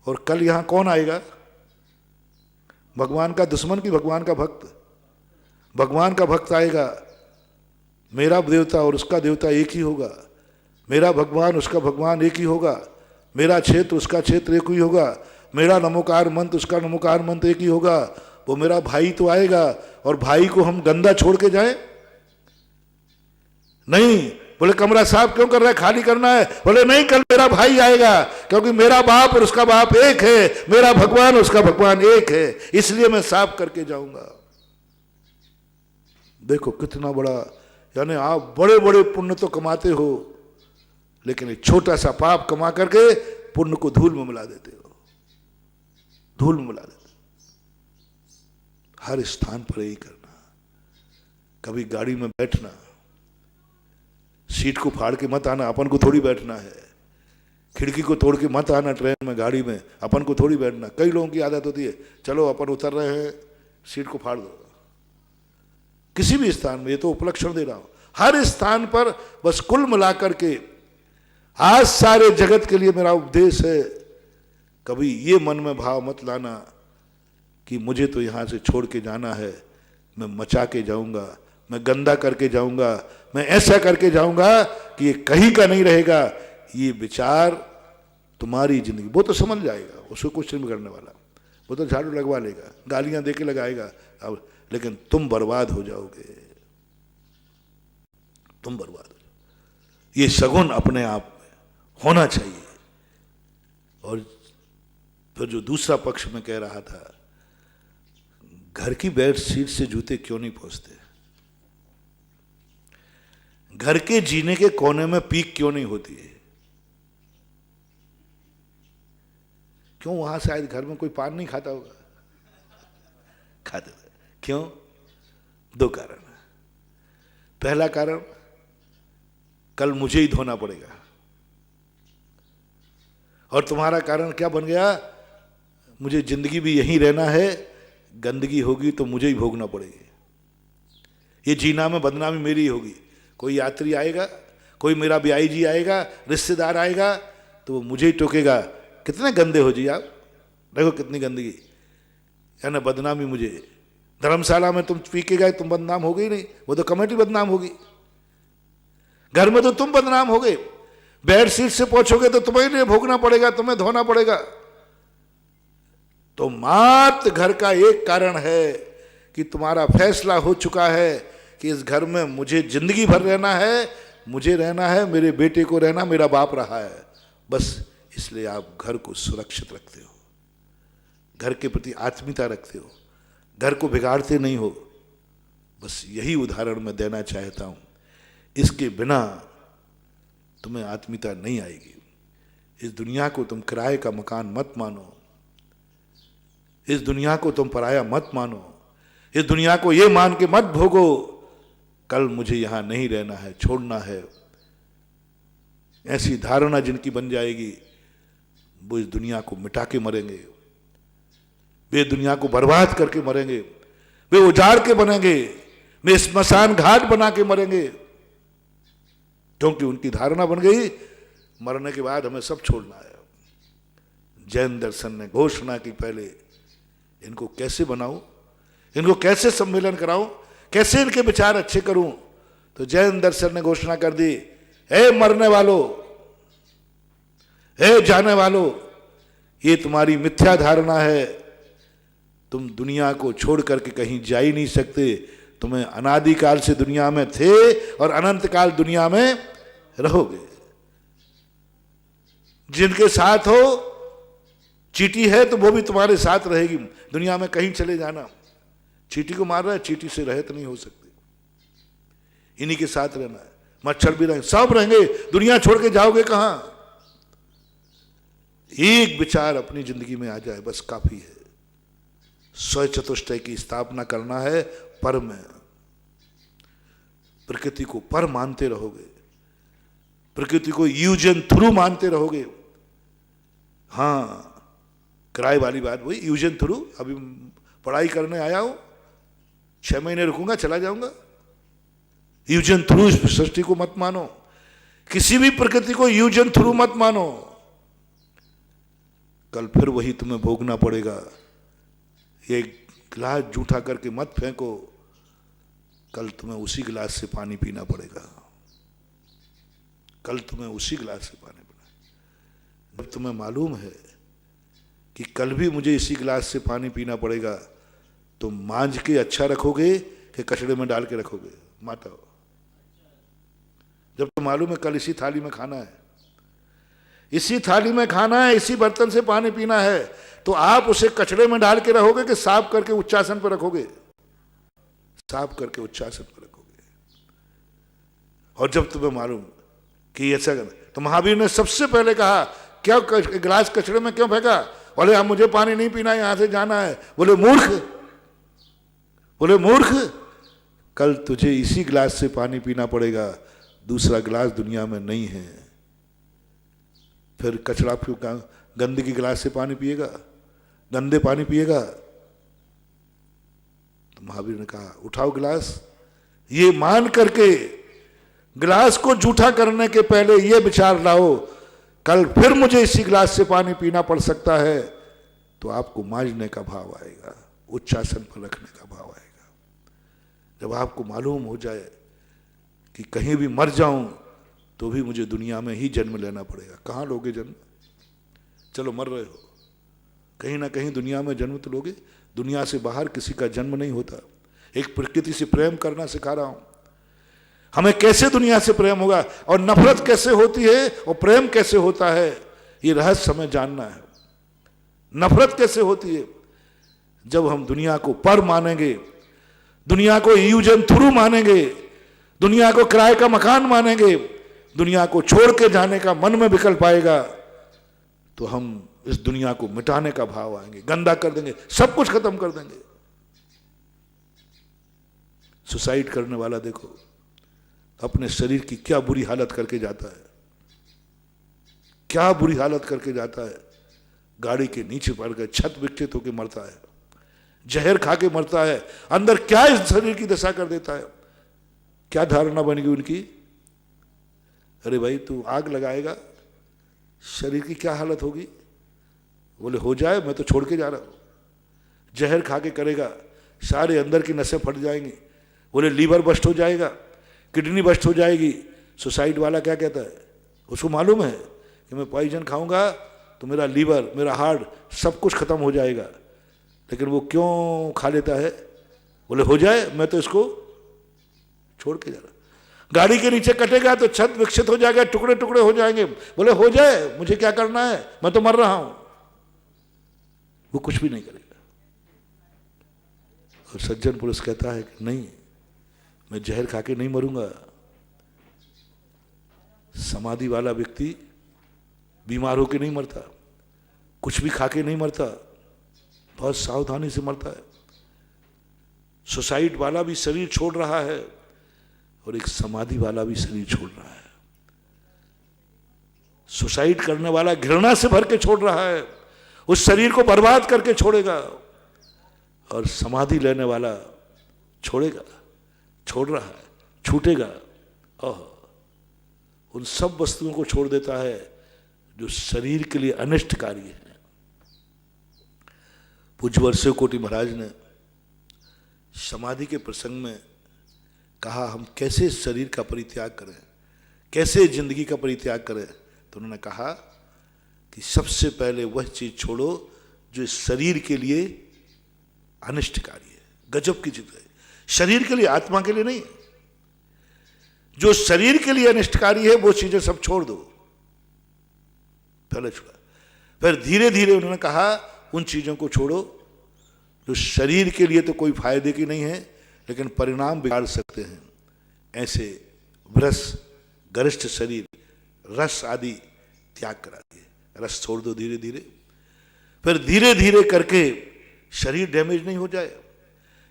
S1: और कल यहां कौन आएगा, भगवान का दुश्मन की भगवान का भक्त। भगवान का भक्त आएगा, मेरा देवता और उसका देवता एक ही होगा, मेरा भगवान उसका भगवान एक ही होगा, मेरा क्षेत्र उसका क्षेत्र एक ही होगा, मेरा नमोकार मंत्र उसका नमोकार मंत्र एक ही होगा। वो मेरा भाई तो आएगा, और भाई को हम गंदा छोड़ के जाए नहीं। बोले कमरा साफ क्यों कर रहा है, खाली करना है। बोले नहीं, कल मेरा भाई आएगा, क्योंकि मेरा बाप और उसका बाप एक है, मेरा भगवान उसका भगवान एक है, इसलिए मैं साफ करके जाऊंगा। देखो कितना बड़ा, यानी आप बड़े बड़े पुण्य तो कमाते हो, लेकिन एक छोटा सा पाप कमा करके पुण्य को धूल में मिला देते हो, धूल में मिला देते। हर स्थान पर यही करना। कभी गाड़ी में बैठना, सीट को फाड़ के मत आना, अपन को थोड़ी बैठना है। खिड़की को तोड़ के मत आना ट्रेन में, गाड़ी में, अपन को थोड़ी बैठना। कई लोगों की आदत होती है, चलो अपन उतर रहे हैं, सीट को फाड़ दो। किसी भी स्थान में, ये तो उपलक्षण दे रहा हूं, हर स्थान पर बस कुल मिलाकर के आज सारे जगत के लिए मेरा उपदेश है, कभी ये मन में भाव मत लाना कि मुझे तो यहां से छोड़ के जाना है, मैं मचा के जाऊंगा, मैं गंदा करके जाऊंगा, मैं ऐसा करके जाऊंगा कि ये कहीं का नहीं रहेगा। ये विचार तुम्हारी जिंदगी, वो तो समझ जाएगा, उसको कुछ नहीं करने वाला, वो तो झाड़ू लगवा लेगा, गालियां दे के लगाएगा, अब लेकिन तुम बर्बाद हो जाओगे, तुम बर्बाद हो जाओगे। ये सगुन अपने आप में होना चाहिए। और फिर जो दूसरा पक्ष में कह रहा था, घर की बेड सीट से जूते क्यों नहीं पहुंचते, घर के जीने के कोने में पीक क्यों नहीं होती है, क्यों वहां शायद घर में कोई पान नहीं खाता होगा, खाते थे। क्यों? दो कारण। पहला कारण, कल मुझे ही धोना पड़ेगा, और तुम्हारा कारण क्या बन गया, मुझे जिंदगी भी यहीं रहना है, गंदगी होगी तो मुझे ही भोगना पड़ेगी, ये जीना में बदनामी मेरी ही होगी। कोई यात्री आएगा, कोई मेरा ब्याई जी आएगा, रिश्तेदार आएगा, तो वो मुझे ही टोकेगा, कितने गंदे हो जी आप, देखो कितनी गंदगी, यानी बदनामी मुझे। धर्मशाला में तुम पी के गए, तुम बदनाम हो गई नहीं, वो तो कमेटी बदनाम होगी। घर में तो तुम बदनाम हो गए, बेड सीट से पहुंचोगे तो तुम्हें लिए भोगना पड़ेगा, तुम्हें धोना पड़ेगा। तो मात्र घर का एक कारण है कि तुम्हारा फैसला हो चुका है कि इस घर में मुझे जिंदगी भर रहना है, मुझे रहना है, मेरे बेटे को रहना, मेरा बाप रहा है, बस इसलिए आप घर को सुरक्षित रखते हो, घर के प्रति आत्मीयता रखते हो, घर को बिगाड़ते नहीं हो। बस यही उदाहरण मैं देना चाहता हूं। इसके बिना तुम्हें आत्मीयता नहीं आएगी। इस दुनिया को तुम किराए का मकान मत मानो, इस दुनिया को तुम पराया मत मानो, इस दुनिया को ये मान के मत भोगो कल मुझे यहां नहीं रहना है, छोड़ना है। ऐसी धारणा जिनकी बन जाएगी वो इस दुनिया को मिटा के मरेंगे, वे दुनिया को बर्बाद करके मरेंगे, वे उजाड़ के बनेंगे, वे स्मशान घाट बना के मरेंगे, क्योंकि उनकी धारणा बन गई मरने के बाद हमें सब छोड़ना है। जैन दर्शन ने घोषणा की पहले इनको कैसे बनाऊं, इनको कैसे सम्मेलन कराऊं, कैसे इनके विचार अच्छे करूं, तो जैन दर्शन ने घोषणा कर दी, हे मरने वालों, हे जाने वालों, ये तुम्हारी मिथ्या धारणा है, तुम दुनिया को छोड़ करके कहीं जा ही नहीं सकते, तुम्हें अनादिकाल से दुनिया में थे और अनंत काल दुनिया में रहोगे। जिनके साथ हो चींटी है तो वो भी तुम्हारे साथ रहेगी, दुनिया में कहीं चले जाना, चींटी को मार रहा है, चींटी से रहित नहीं हो सकते, इन्हीं के साथ रहना है। मच्छर भी रहेंगे, सब रहेंगे, दुनिया छोड़ के जाओगे कहां? एक विचार अपनी जिंदगी में आ जाए बस काफी है। स्वयं चतुष्टय की स्थापना करना है पर में, प्रकृति को पर मानते रहोगे, प्रकृति को यूज एंड थ्रू मानते रहोगे। हाँ, किराए वाली बात वही, यूज एंड थ्रू। अभी पढ़ाई करने आया हूं, 6 महीने रुकूंगा चला जाऊंगा। यूज एंड थ्रू इस सृष्टि को मत मानो, किसी भी प्रकृति को यूज एंड थ्रू मत मानो, कल फिर वही तुम्हें भोगना पड़ेगा। ये गिलास जूठा करके मत फेंको, कल तुम्हें उसी गिलास से पानी पीना पड़ेगा, कल तुम्हें उसी गिलास से पानी पीना। जब तुम्हें मालूम है कि कल भी मुझे इसी गिलास से पानी पीना पड़ेगा, तो मांझ के अच्छा रखोगे कि कचड़े में डाल के रखोगे? माता, जब तो मालूम है कल इसी थाली में खाना है, इसी थाली में खाना है, इसी बर्तन से पानी पीना है, तो आप उसे कचड़े में डाल के रखोगे कि साफ करके उच्चासन पर रखोगे? साफ करके उच्चासन पर रखोगे। और जब तुम्हें मालूम कि ऐसा, तो महावीर ने सबसे पहले कहा, क्या गिलास कचड़े में क्यों फेंका? बोले हम, मुझे पानी नहीं पीना, यहां से जाना है। बोले मूर्ख, बोले मूर्ख, कल तुझे इसी गिलास से पानी पीना पड़ेगा, दूसरा गिलास दुनिया में नहीं है। फिर कचरा क्यों, गंदगी गिलास से पानी पिएगा, गंदे पानी पिएगा? तो महावीर ने कहा उठाओ गिलास, ये मान करके गिलास को जूठा करने के पहले ये विचार लाओ, कल फिर मुझे इसी गिलास से पानी पीना पड़ सकता है, तो आपको मांझने का भाव आएगा, उच्चासन पर रखने का भाव आएगा। जब आपको मालूम हो जाए कि कहीं भी मर जाऊं तो भी मुझे दुनिया में ही जन्म लेना पड़ेगा। कहाँ लोगे जन्म? चलो मर रहे हो, कहीं ना कहीं दुनिया में जन्म तो लोगे। दुनिया से बाहर किसी का जन्म नहीं होता। एक प्रकृति से प्रेम करना सिखा रहा हूं, हमें कैसे दुनिया से प्रेम होगा और नफरत कैसे होती है और प्रेम कैसे होता है, ये रहस्य हमें जानना है। नफरत कैसे होती है? जब हम दुनिया को पर मानेंगे, दुनिया को यूज एंड थ्रू मानेंगे, दुनिया को किराए का मकान मानेंगे, दुनिया को छोड़ के जाने का मन में विकल्प आएगा, तो हम इस दुनिया को मिटाने का भाव आएंगे, गंदा कर देंगे, सब कुछ खत्म कर देंगे। सुसाइड करने वाला देखो अपने शरीर की क्या बुरी हालत करके जाता है, क्या बुरी हालत करके जाता है। गाड़ी के नीचे पड़ गए, छत विक्षित होकर मरता है, जहर खा के मरता है, अंदर क्या इस शरीर की दशा कर देता है। क्या धारणा बन गई उनकी? अरे भाई तू आग लगाएगा, शरीर की क्या हालत होगी? बोले हो जाए, मैं तो छोड़ के जा रहा हूं। जहर खा के करेगा, सारे अंदर की नसें फट जाएंगी। बोले लीवर बस्ट हो जाएगा, किडनी बस्ट हो जाएगी। सुसाइड वाला क्या कहता है? उसको मालूम है कि मैं पॉइजन खाऊंगा तो मेरा लीवर, मेरा हार्ट सब कुछ खत्म हो जाएगा, लेकिन वो क्यों खा लेता है? बोले हो जाए, मैं तो इसको छोड़ के जा रहा। गाड़ी के नीचे कटेगा तो छत विक्षित हो जाएगा, टुकड़े टुकड़े हो जाएंगे। बोले हो जाए, मुझे क्या करना है, मैं तो मर रहा हूं। वो कुछ भी नहीं करेगा। और सज्जन पुरुष कहता है कि नहीं, मैं जहर खा के नहीं मरूंगा। समाधि वाला व्यक्ति बीमार होके नहीं मरता, कुछ भी खा के नहीं मरता, बहुत सावधानी से मरता है। सुसाइड वाला भी शरीर छोड़ रहा है और एक समाधि वाला भी शरीर छोड़ रहा है। सुसाइड करने वाला घृणा से भर के छोड़ रहा है, उस शरीर को बर्बाद करके छोड़ेगा, और समाधि लेने वाला छोड़ेगा, छोड़ रहा है, छूटेगा और उन सब वस्तुओं को छोड़ देता है जो शरीर के लिए अनिष्टकारी है। पूज्य वर्षे कोटि महाराज ने समाधि के प्रसंग में कहा हम कैसे शरीर का परित्याग करें, कैसे जिंदगी का परित्याग करें, तो उन्होंने कहा कि सबसे पहले वह चीज छोड़ो जो इस शरीर के लिए अनिष्टकारी है। गजब की चीज है, शरीर के लिए, आत्मा के लिए नहीं। जो शरीर के लिए अनिष्टकारी है वो चीजें सब छोड़ दो, पहले छोड़ा। फिर धीरे धीरे उन्होंने कहा उन चीजों को छोड़ो जो शरीर के लिए तो कोई फायदे की नहीं है लेकिन परिणाम बिगाड़ सकते हैं, ऐसे व्रस, गरिष्ठ शरीर, रस आदि त्याग करा दिए, रस छोड़ दो धीरे धीरे। फिर धीरे धीरे करके शरीर डैमेज नहीं हो जाए।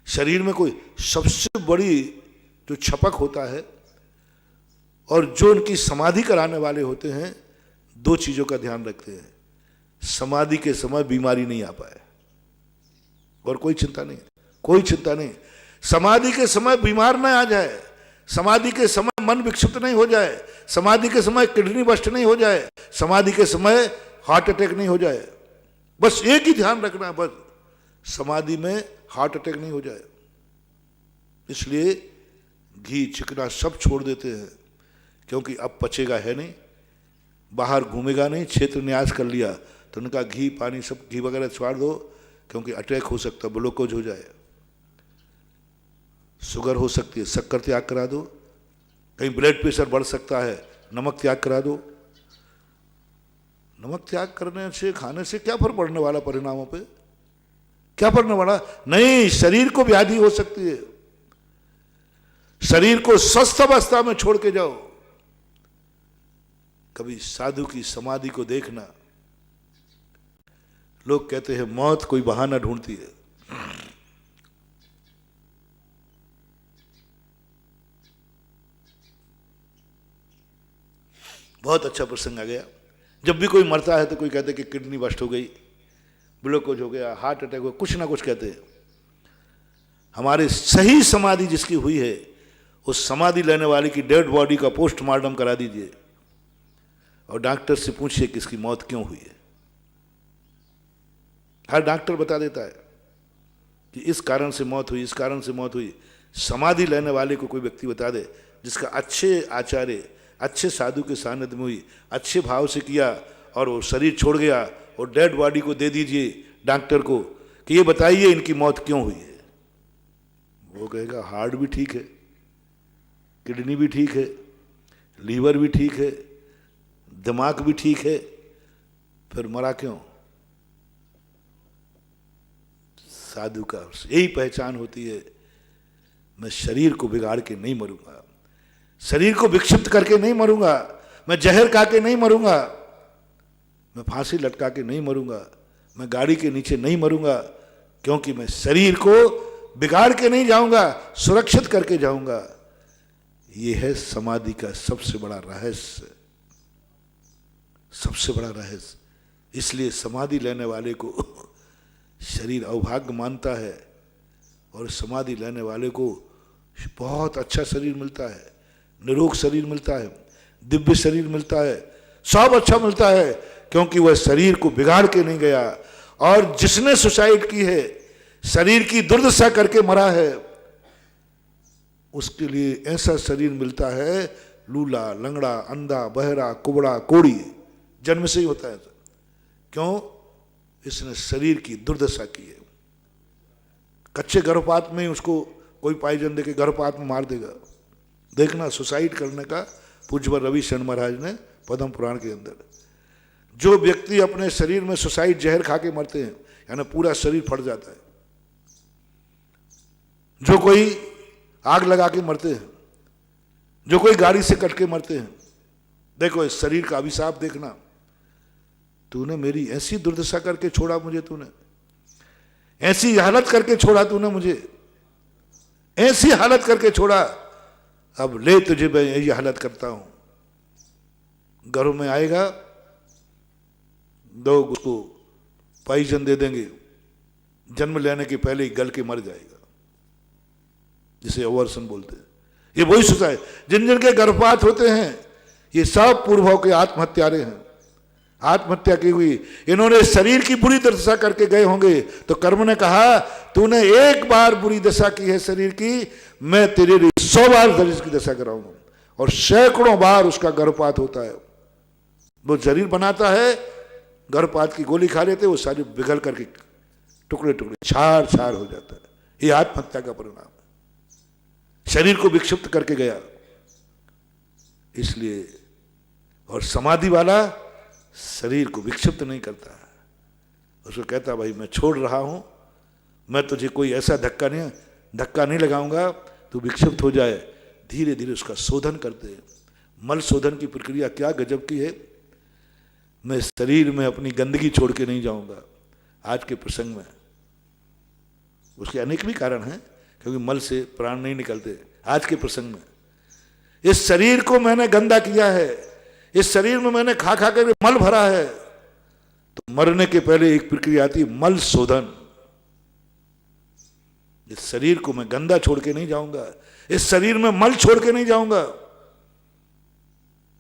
S1: शरीर में कोई सबसे बड़ी जो छपक होता है और जो उनकी समाधि कराने वाले होते हैं, दो चीजों का ध्यान रखते हैं। समाधि के समय बीमारी नहीं आ पाए, और कोई चिंता नहीं, कोई चिंता नहीं। समाधि के समय बीमार न आ जाए, समाधि के समय मन विक्षिप्त नहीं हो जाए, समाधि के समय किडनी बस्ट नहीं हो जाए, समाधि के समय हार्ट अटैक नहीं हो जाए। बस एक ही ध्यान रखना है, बस समाधि में हार्ट अटैक नहीं हो जाए। इसलिए घी चिकना सब छोड़ देते हैं, क्योंकि अब पचेगा है नहीं, बाहर घूमेगा नहीं, क्षेत्र न्यास कर लिया, तो उनका घी पानी सब, घी वगैरह छोड़ दो, क्योंकि अटैक हो सकता है, ग्लूकोज हो जाए, शुगर हो सकती है, शक्कर त्याग करा दो, कहीं ब्लड प्रेशर बढ़ सकता है, नमक त्याग करा दो। नमक त्याग करने से, खाने से क्या फर्क पड़ने वाला परिणामों पे, क्या पड़ने वाला नहीं। शरीर को व्याधि हो सकती है, शरीर को स्वस्थ अवस्था में छोड़ के जाओ। कभी साधु की समाधि को देखना, लोग कहते हैं मौत कोई बहाना ढूंढती है। बहुत अच्छा प्रसंग आ गया। जब भी कोई मरता है तो कोई कहते हैं कि किडनी बस्ट हो गई, ग्लूकोज हो गया, हार्ट अटैक हो, कुछ ना कुछ कहते हैं। हमारे सही समाधि जिसकी हुई है, उस समाधि लेने वाले की डेड बॉडी का पोस्टमार्टम करा दीजिए और डॉक्टर से पूछिए कि इसकी मौत क्यों हुई है। हर डॉक्टर बता देता है कि इस कारण से मौत हुई, इस कारण से मौत हुई। समाधि लेने वाले को कोई व्यक्ति बता दे जिसका अच्छे आचार्य, अच्छे साधु के सानिध्य में हुई, अच्छे भाव से किया और वो शरीर छोड़ गया, और डेड बॉडी को दे दीजिए डॉक्टर को कि ये बताइए इनकी मौत क्यों हुई है। वो कहेगा हार्ट भी ठीक है, किडनी भी ठीक है, लीवर भी ठीक है, दिमाग भी ठीक है, फिर मरा क्यों। साधु का यही पहचान होती है, मैं शरीर को बिगाड़ के नहीं मरूंगा, शरीर को विक्षिप्त करके नहीं मरूंगा, मैं जहर खा के नहीं मरूंगा, मैं फांसी लटका के नहीं मरूंगा, मैं गाड़ी के नीचे नहीं मरूंगा, क्योंकि मैं शरीर को बिगाड़ के नहीं जाऊंगा, सुरक्षित करके जाऊंगा। यह है समाधि का सबसे बड़ा रहस्य, सबसे बड़ा रहस्य। इसलिए समाधि लेने वाले को शरीर अभाग्य मानता है, और समाधि लेने वाले को बहुत अच्छा शरीर मिलता है, निरोग शरीर मिलता है, दिव्य शरीर मिलता है, सब अच्छा मिलता है, क्योंकि वह शरीर को बिगाड़ के नहीं गया। और जिसने सुसाइड की है, शरीर की दुर्दशा करके मरा है, उसके लिए ऐसा शरीर मिलता है, लूला, लंगड़ा, अंधा, बहरा, कुबड़ा, कोड़ी, जन्म से ही होता है। क्यों? इसने शरीर की दुर्दशा की है। कच्चे गर्भपात में उसको कोई पाइजन देके गर्भपात में मार देगा। देखना सुसाइड करने का पूज्य रवि शरण महाराज ने पद्म पुराण के अंदर, जो व्यक्ति अपने शरीर में सुसाइड जहर खा के मरते हैं, यानी पूरा शरीर फट जाता है, जो कोई आग लगा के मरते हैं, जो कोई गाड़ी से कट के मरते हैं, देखो इस शरीर का अभिशाप देखना। तूने मेरी ऐसी दुर्दशा करके छोड़ा मुझे, तूने ऐसी हालत करके छोड़ा, तूने मुझे ऐसी हालत करके छोड़ा, अब ले तुझे मैं यही हालत करता हूं। गर्भ में आएगा, लोग उसको पॉइजन दे देंगे, जन्म लेने के पहले ही गल के मर जाएगा, जिसे अवर्सन बोलते हैं। ये वही सोचा है, जिन जिन के गर्भपात होते हैं ये सब पूर्वों के आत्महत्यारे हैं, आत्महत्या की हुई। इन्होंने शरीर की बुरी दशा करके गए होंगे, तो कर्म ने कहा तूने एक बार बुरी दशा की है शरीर की, मैं तेरे लिए 100 बार शरीर की दशा कराऊंगा। और सैकड़ों बार उसका गर्भपात होता है। वो शरीर बनाता है, गर्भपात की गोली खा लेते, वो सारी बिगल करके टुकड़े टुकड़े छार छार हो जाता है। ये आत्महत्या का परिणाम है, शरीर को विक्षिप्त करके गया। इसलिए और समाधि वाला शरीर को विक्षिप्त नहीं करता, उसको कहता भाई मैं छोड़ रहा हूं, मैं तुझे कोई ऐसा धक्का नहीं लगाऊंगा तू विक्षिप्त हो जाए। धीरे धीरे उसका शोधन करते हैं। मल शोधन की प्रक्रिया क्या गजब की है। मैं शरीर में अपनी गंदगी छोड़ के नहीं जाऊंगा। आज के प्रसंग में उसके अनेक भी कारण हैं, क्योंकि मल से प्राण नहीं निकलते। आज के प्रसंग में इस शरीर को मैंने गंदा किया है, इस शरीर में मैंने खा खा कर मल भरा है, तो मरने के पहले एक प्रक्रिया आती है मल शोधन। इस शरीर को मैं गंदा छोड़ के नहीं जाऊंगा, इस शरीर में मल छोड़ के नहीं जाऊंगा।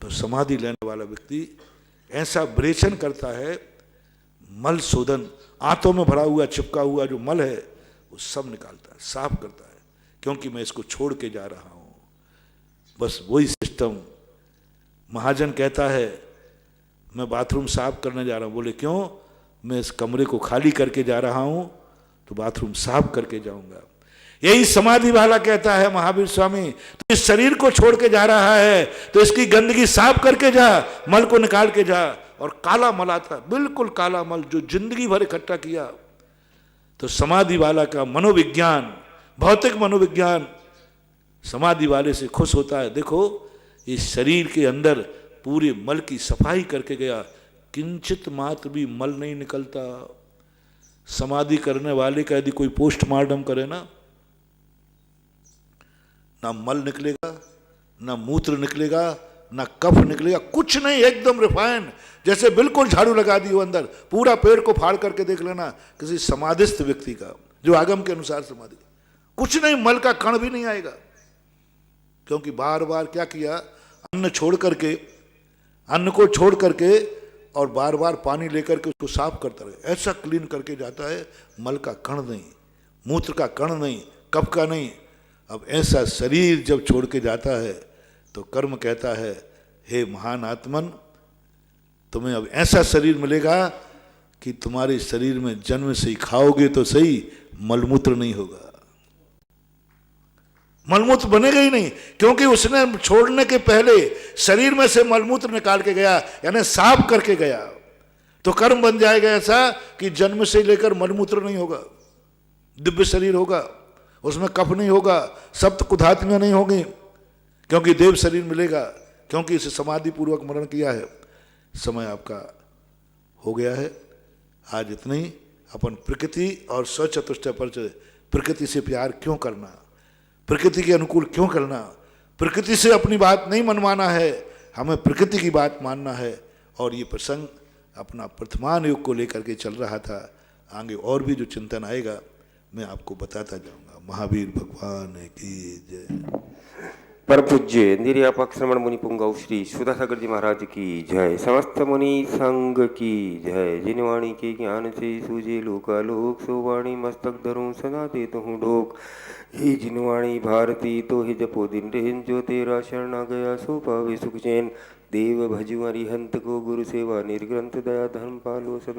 S1: तो समाधि लेने वाला व्यक्ति ऐसा विरेचन करता है, मल शोधन, आंतों में भरा हुआ चिपका हुआ जो मल है वो सब निकालता है, साफ करता है, क्योंकि मैं इसको छोड़ के जा रहा हूं। बस वही सिस्टम। महाजन कहता है मैं बाथरूम साफ करने जा रहा हूं। बोले क्यों? मैं इस कमरे को खाली करके जा रहा हूं, तो बाथरूम साफ करके जाऊंगा। यही समाधि वाला कहता है महावीर स्वामी, तो इस शरीर को छोड़ के जा रहा है तो इसकी गंदगी साफ करके जा, मल को निकाल के जा। और काला मल आता, बिल्कुल काला मल जो जिंदगी भर इकट्ठा किया। तो समाधि वाला का मनोविज्ञान, भौतिक मनोविज्ञान समाधि वाले से खुश होता है। देखो इस शरीर के अंदर पूरे मल की सफाई करके गया, किंचित मात्र भी मल नहीं निकलता। समाधि करने वाले का यदि कोई पोस्टमार्टम करे ना मल निकलेगा, ना मूत्र निकलेगा, ना कफ निकलेगा, कुछ नहीं, एकदम रिफाइंड, जैसे बिल्कुल झाड़ू लगा दी हो अंदर। पूरा पेड़ को फाड़ करके देख लेना किसी समाधिस्थ व्यक्ति का, जो आगम के अनुसार समाधि, कुछ नहीं, मल का कण भी नहीं आएगा। क्योंकि बार बार क्या किया, अन्न को छोड़ करके और बार बार पानी लेकर के उसको साफ करता रहे। ऐसा क्लीन करके जाता है, मल का कण नहीं, मूत्र का कण नहीं, कफ का नहीं। अब ऐसा शरीर जब छोड़ के जाता है तो कर्म कहता है हे महान आत्मन, तुम्हें अब ऐसा शरीर मिलेगा कि तुम्हारे शरीर में जन्म से ही खाओगे तो सही, मलमूत्र नहीं होगा, मलमूत्र बनेगा ही नहीं। क्योंकि उसने छोड़ने के पहले शरीर में से मलमूत्र निकाल के गया, यानी साफ करके गया। तो कर्म बन जाएगा ऐसा कि जन्म से लेकर मलमूत्र नहीं होगा, दिव्य शरीर होगा, उसमें कफ नहीं होगा, सप्त कुधात्मियां नहीं होगी, क्योंकि देव शरीर मिलेगा, क्योंकि इसे समाधि पूर्वक मरण किया है। समय आपका हो गया है। आज इतना ही। अपन प्रकृति और स्वचतुष्टय पर प्रकृति से प्यार क्यों करना, प्रकृति के अनुकूल क्यों करना, प्रकृति से अपनी बात नहीं मनवाना है, हमें प्रकृति की बात मानना है। और ये प्रसंग अपना वर्तमान युग को लेकर के चल रहा था। आगे और भी जो चिंतन आएगा मैं आपको बताता जाऊंगा। महावीर भगवान की जय।
S3: परम पूज्य निर्यापक श्रवण मुनि पुंगव श्री सुधासागर जी महाराज की जय। समस्त मुनि संघ की जय। जिन वाणी के ज्ञान से सूझे लोकालोक, सो वाणी मस्तक धरूं सदा देत हूँ ढोक। हे जिन वाणी भारती तो ही जपो दिन रहन, जो तेरा शरण आ गया सो पावे सुख चैन। देव भजु हरिहंत को गुरु सेवा निर्ग्रंथ, दया धर्म पालो सदा।